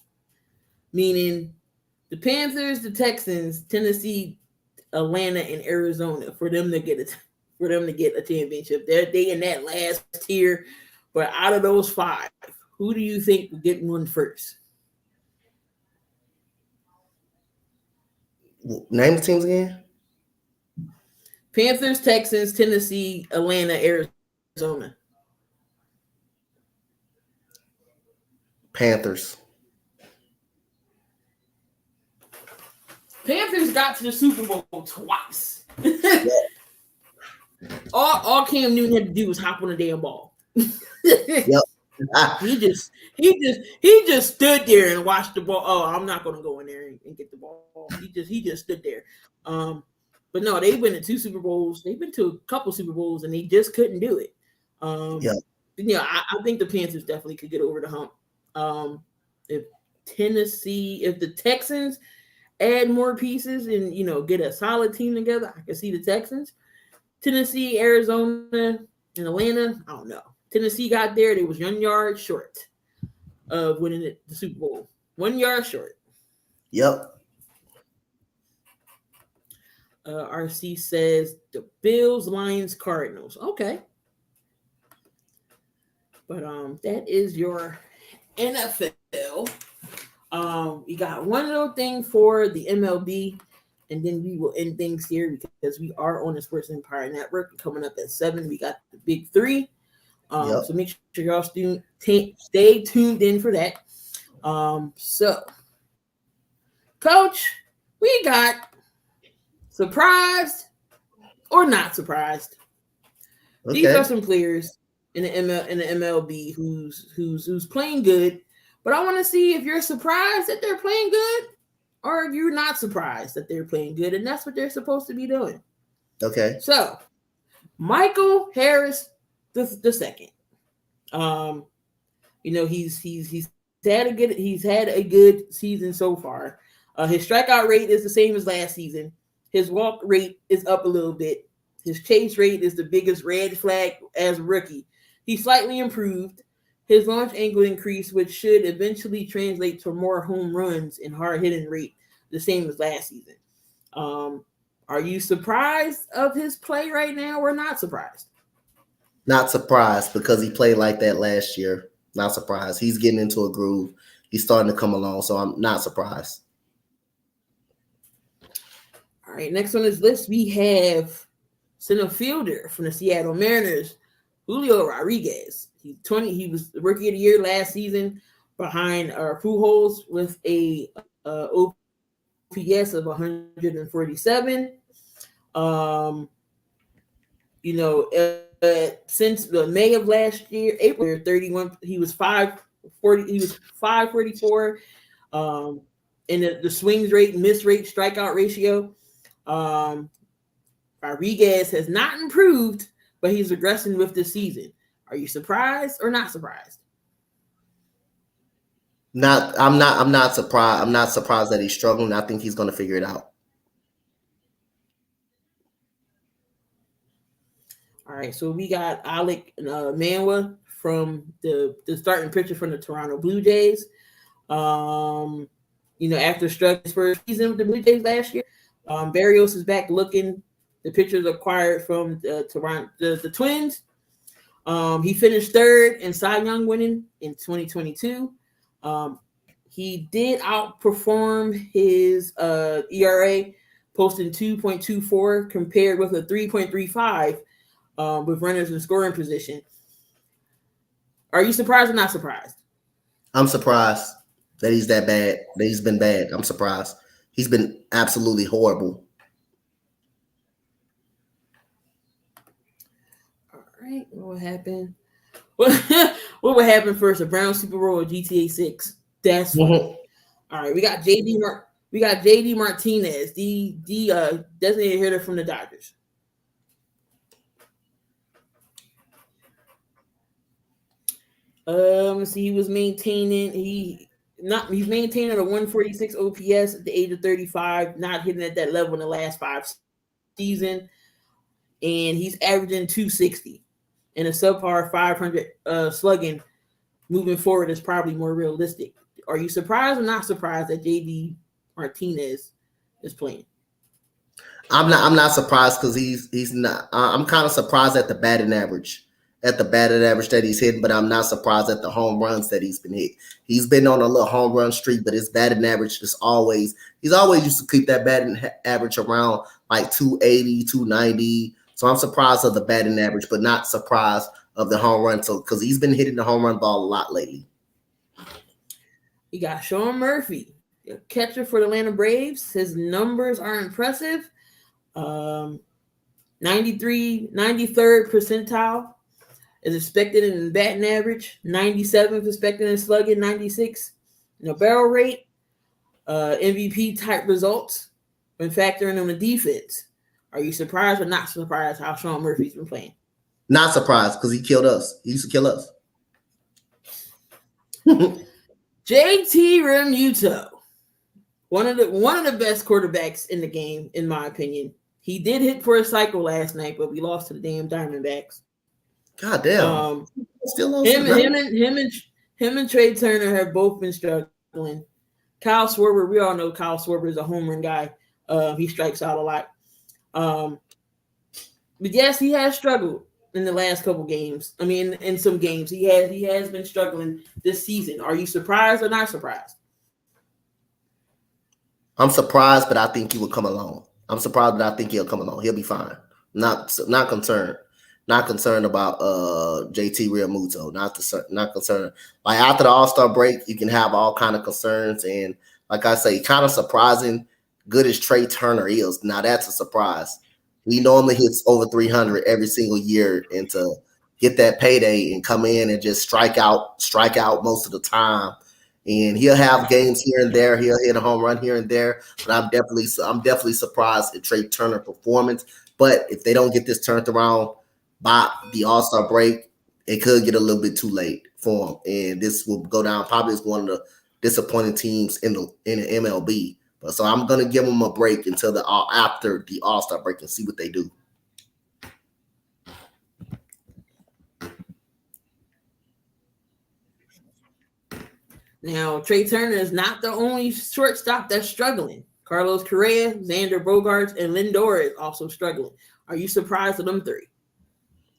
Meaning the Panthers, the Texans, Tennessee, Atlanta, and Arizona for them to get a championship. They in that last tier. But out of those 5, who do you think will get one first?
Name the teams again.
Panthers, Texans, Tennessee, Atlanta, Arizona.
Panthers.
Panthers got to the Super Bowl twice. all Cam Newton had to do was hop on a damn ball.
Yep.
He just stood there and watched the ball. Oh, I'm not going to go in there and get the ball. He just stood there. But no, they've been to 2 Super Bowls. They've been to a couple Super Bowls, and they just couldn't do it. I think the Panthers definitely could get over the hump. If the Texans add more pieces and get a solid team together, I can see the Texans. Tennessee, Arizona, and Atlanta, I don't know. Tennessee got there. They was 1 yard short of winning the Super Bowl. 1 yard short.
Yep.
RC says the Bills, Lions, Cardinals. Okay. But that is your NFL. We got one little thing for the MLB, and then we will end things here because we are on the Sports Empire Network. Coming up at 7, we got the big 3. So make sure y'all stay tuned in for that. So, Coach, we got surprised or not surprised. Okay. These are some players in the MLB who's playing good, but I want to see if you're surprised that they're playing good or if you're not surprised that they're playing good, and that's what they're supposed to be doing. Okay. So, Michael Harris the second. He's had a good season so far. His strikeout rate is the same as last season. His walk rate is up a little bit. His chase rate is the biggest red flag as a rookie. He slightly improved. His launch angle increased, which should eventually translate to more home runs and hard hitting rate, the same as last season. Are you surprised of his play right now or not surprised?
Not surprised because he played like that last year. Not surprised. He's getting into a groove. He's starting to come along, so I'm not surprised.
All right, next on this list, we have center fielder from the Seattle Mariners, Julio Rodriguez. He's 20. He was the Rookie of the Year last season behind Pujols with a OPS of 147. Since the May of last year, April 31, he was 540. He was 544. In the swings rate, miss rate, strikeout ratio. Rodriguez has not improved, but he's regressing with this season. Are you surprised or not surprised?
I'm not surprised. I'm not surprised that he's struggling. I think he's going to figure it out.
All right, so we got Alec Manoah from the starting pitcher from the Toronto Blue Jays. After struggling his first season with the Blue Jays last year, Barrios is back looking. The pitchers acquired from the Twins. He finished third in Cy Young winning in 2022. He did outperform his ERA, posting 2.24 compared with a 3.35 with runners in scoring position. Are you surprised or not surprised?
I'm surprised that he's that bad, that he's been bad. I'm surprised. He's been absolutely horrible.
All right, what will happen? What would happen first? A Brown Super Bowl or GTA 6? That's funny. All right, we got JD Martinez, the designated hitter from the Dodgers. Let's see, he was maintaining. he's maintaining a 146 OPS at the age of 35, not hitting at that level in the last 5 seasons, and he's averaging 260 and a subpar 500 slugging. Moving forward is probably more realistic. Are you surprised or not surprised that JD Martinez is playing?
I'm not surprised because he's not. I'm kind of surprised at the batting average, that he's hitting, but I'm not surprised at the home runs that he's been hit. He's been on a little home run streak, but his batting average is he's always used to keep that batting average around like 280, 290. So I'm surprised of the batting average, but not surprised of the home run. So because he's been hitting the home run ball a lot lately.
You got Sean Murphy, catcher for the Atlanta Braves. His numbers are impressive. 93rd percentile is expected in batting average, 97th expected in slugging, 96. Barrel rate, MVP type results when factoring in the defense. Are you surprised or not surprised how Sean Murphy's been playing?
Not surprised because he killed us. He used to kill us.
JT Realmuto, one of the best quarterbacks in the game, in my opinion. He did hit for a cycle last night, but we lost to the damn Diamondbacks.
God damn. Still
him and Trey Turner have both been struggling. Kyle Schwarber, we all know Kyle Schwarber is a home run guy. He strikes out a lot. But yes, he has struggled in the last couple games. I mean, in some games, he has been struggling this season. Are you surprised or not surprised?
I'm surprised, but I think he will come along. I'm surprised, but I think he'll come along. He'll be fine. Not concerned. Not concerned about JT Realmuto. Not concerned. Like after the All-Star break, you can have all kind of concerns, and like I say, kind of surprising. Good as Trey Turner is, now that's a surprise. He normally hits over 300 every single year, and to get that payday and come in and just strike out most of the time. And he'll have games here and there. He'll hit a home run here and there. But I'm definitely surprised at Trey Turner performance. But if they don't get this turned around by the All-Star break, it could get a little bit too late for him. And this will go down probably as one of the disappointing teams in the MLB. But so I'm gonna give them a break until after the All-Star break and see what they do.
Now, Trey Turner is not the only shortstop that's struggling. Carlos Correa, Xander Bogaerts, and Lindor is also struggling. Are you surprised at them three?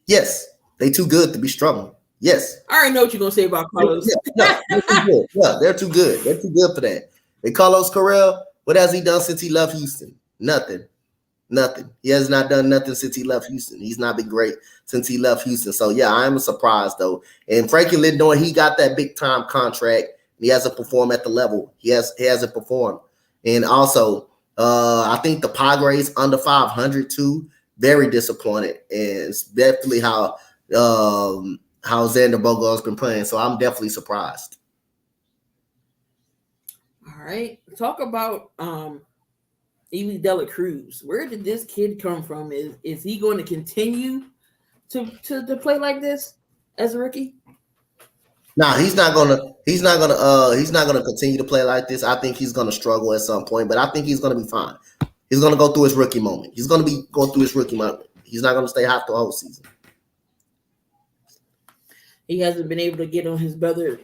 Yes, they too good to be struggling. Yes.
I already know what you're gonna say about Carlos.
Yeah, they're too good. Yeah, they're too good. They're too good for that. And Carlos Correa, what has he done since he left Houston? Nothing. He has not done nothing since he left Houston. He's not been great since he left Houston. So yeah, I am surprised though. And Frankie Lindor, he got that big time contract. He hasn't performed at the level. He hasn't performed. And also, I think the Padres under 500 too. Very disappointed. And it's definitely how Xander Bogaerts been playing. So I'm definitely surprised.
All right. Talk about Ely Dela Cruz. Where did this kid come from? Is he going to continue to play like this as a rookie?
Nah, he's not gonna continue to play like this. I think he's gonna struggle at some point, but I think he's gonna be fine. He's gonna go through his rookie moment. He's gonna be going through his rookie moment. He's not gonna stay hot the whole season.
He hasn't been able to get on his buzzer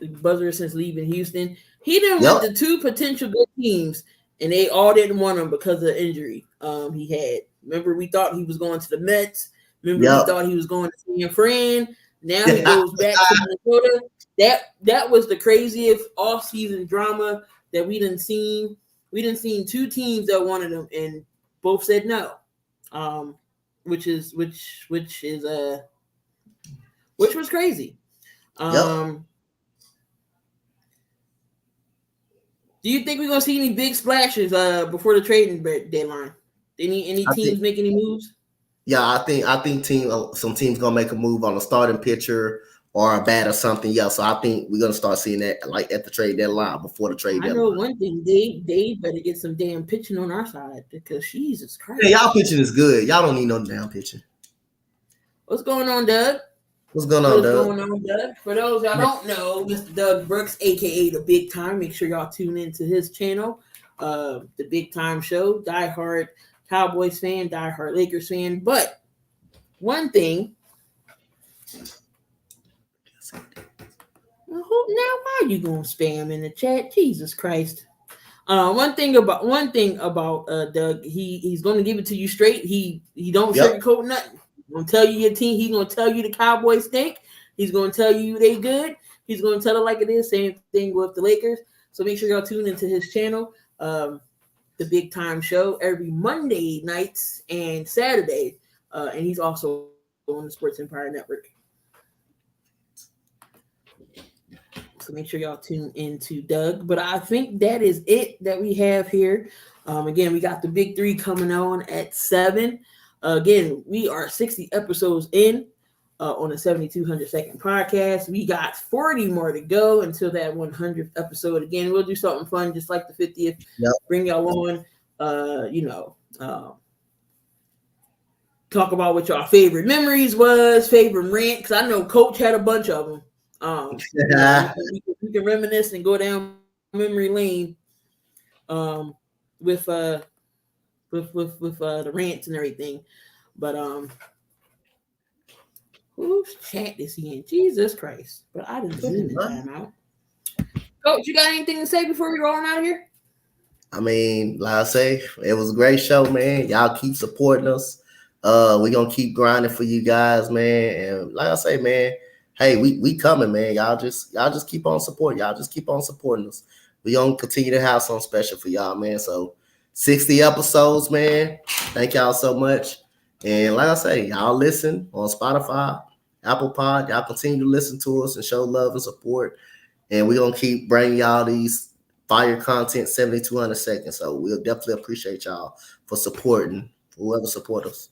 since leaving Houston. He didn't went to two potential good teams, and they all didn't want him because of the injury he had. Remember, we thought he was going to the Mets. Remember, we thought he was going to San Fran. Now he goes back to Minnesota. That was the craziest off-season drama that we done seen. We done seen two teams that wanted him, and both said no. Which was crazy. Do you think we're gonna see any big splashes before the trading deadline? Any teams make any moves?
Yeah, I think some teams gonna make a move on a starting pitcher or a bat or something. Yeah, so I think we're gonna start seeing that like at the trade deadline before the trade deadline.
I know one thing, they better get some damn pitching on our side because Jesus Christ.
Yeah, y'all pitching is good. Y'all don't need no damn pitching.
What's going on, Doug?
What's going on, Doug?
What's going on, Doug? For those y'all don't know, Mr. Doug Brooks, aka the Big Time. Make sure y'all tune into his channel, the Big Time Show. Diehard Cowboys fan, diehard Lakers fan. But one thing. Now, why are you gonna spam in the chat? Jesus Christ! One thing about Doug, he's gonna give it to you straight. He don't sugarcoat nothing. He's gonna tell you your team. He's gonna tell you the Cowboys stink. He's gonna tell you they good. He's gonna tell it like it is. Same thing with the Lakers. So make sure y'all tune into his channel, the Big Time Show, every Monday nights and Saturday. And he's also on the Sports Empire Network. So make sure y'all tune into Doug. But I think that is it that we have here. Again, we got the big three coming on at 7. Again, we are 60 episodes in on a 7,200-second podcast. We got 40 more to go until that 100th episode. Again, we'll do something fun just like the 50th.
Yep.
Bring y'all on, talk about what y'all favorite memories was, favorite rant, because I know Coach had a bunch of them. We can reminisce and go down memory lane with the rants and everything. But whose chat is he in? Jesus Christ. But I didn't put him in time out. Coach, you got anything to say before we rolling out of here?
I mean, like I say, it was a great show, man. Y'all keep supporting us. We're gonna keep grinding for you guys, man. And like I say, man, hey, we coming, man. Y'all just keep on supporting. Y'all just keep on supporting us. We gonna continue to have something special for y'all, man. So 60 episodes, man. Thank y'all so much. And like I say, y'all listen on Spotify, Apple Pod. Y'all continue to listen to us and show love and support. And we're gonna keep bringing y'all these fire content 7,200 seconds. So we'll definitely appreciate y'all for supporting whoever support us.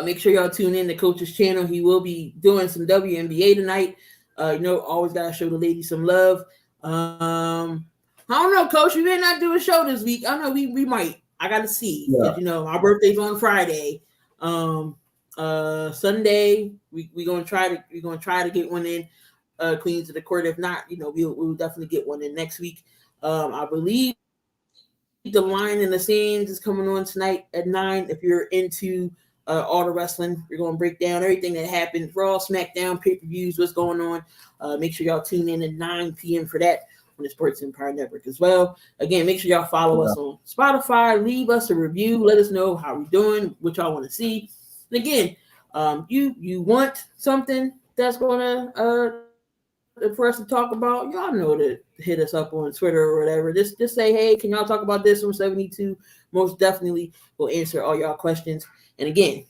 Make sure y'all tune in to Coach's channel. He will be doing some WNBA tonight. Always gotta show the ladies some love. I don't know, Coach. We may not do a show this week. I know we might. I gotta see. Yeah. Our birthday's on Friday. Sunday we're gonna try to get one in. Queens to the Court. If not, we'll definitely get one in next week. I believe the Line in the Sands is coming on tonight at 9. If you're into all the wrestling, we're going to break down everything that happened, Raw, SmackDown, pay-per-views, what's going on. Make sure y'all tune in at 9 p.m. for that on the Sports Empire Network as well. Again, make sure y'all follow us on Spotify. Leave us a review. Let us know how we're doing, what y'all want to see. And again, you want something that's going to for us to talk about, y'all know to hit us up on Twitter or whatever. Just say, hey, can y'all talk about this on 72? Most definitely will answer all y'all questions. And again,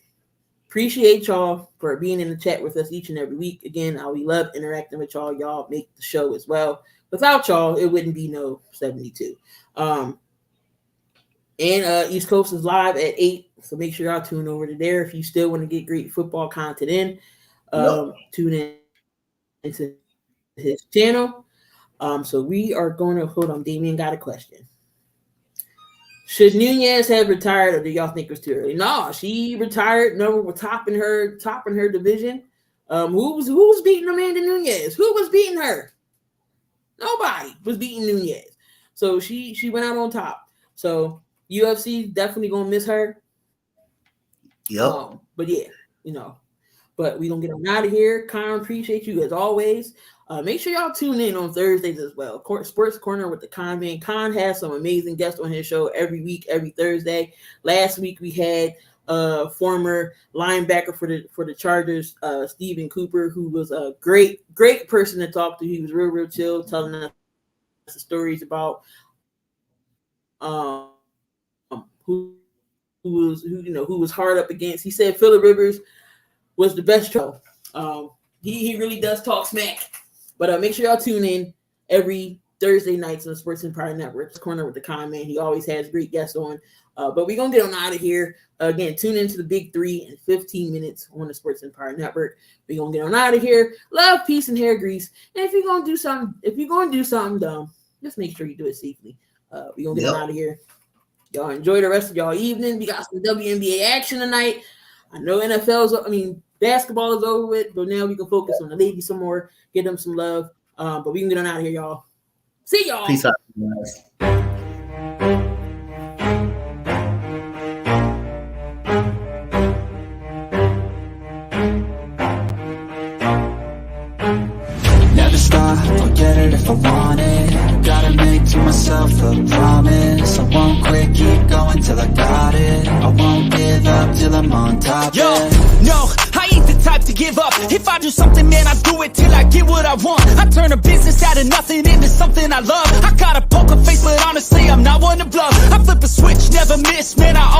appreciate y'all for being in the chat with us each and every week. Again, we love interacting with y'all. Y'all make the show as well. Without y'all, it wouldn't be no 72. And East Coast is live at 8. So make sure y'all tune over to there if you still want to get great football content in. Tune in into his channel. So we are going to hold on. Damien got a question. Should Nunez have retired, or do y'all think it was too early? No, she retired. No, we're topping her division. Who was beating Amanda Nunez? Who was beating her? Nobody was beating Nunez. So she went out on top. So UFC definitely gonna miss her.
Yep.
But yeah, But we gonna get them out of here. Con, appreciate you as always. Make sure y'all tune in on Thursdays as well. Sports Corner with the Con Man. Con has some amazing guests on his show every week, every Thursday. Last week we had former linebacker for the Chargers, Stephen Cooper, who was a great person to talk to. He was real chill, telling us the stories about who was hard up against. He said Phillip Rivers was the best show. He really does talk smack. But make sure y'all tune in every Thursday nights on the Sports Empire Network. Corner with the Con Man. He always has great guests on. But we're going to get on out of here. Again, tune into the Big 3 in 15 minutes on the Sports Empire Network. We're going to get on out of here. Love, peace, and hair grease. And if you're going to do something dumb, just make sure you do it safely. We're going to get on out of here. Y'all enjoy the rest of y'all evening. We got some WNBA action tonight. I know basketball is over with, but now we can focus on the ladies some more, get them some love. But we can get on out of here, y'all. See y'all.
Peace out, guys.
Never stop, I'll get it if I want it. Gotta make to myself a promise. I won't quit, keep going till I got it. I won't give up till I'm on top.
Yo,
yeah.
no, I ain't the type to give up. If I do something, man, I do it till I get what I want. I turn a business out of nothing into something I love. I got a poker face, but honestly, I'm not one to bluff. I flip a switch, never miss, man, I always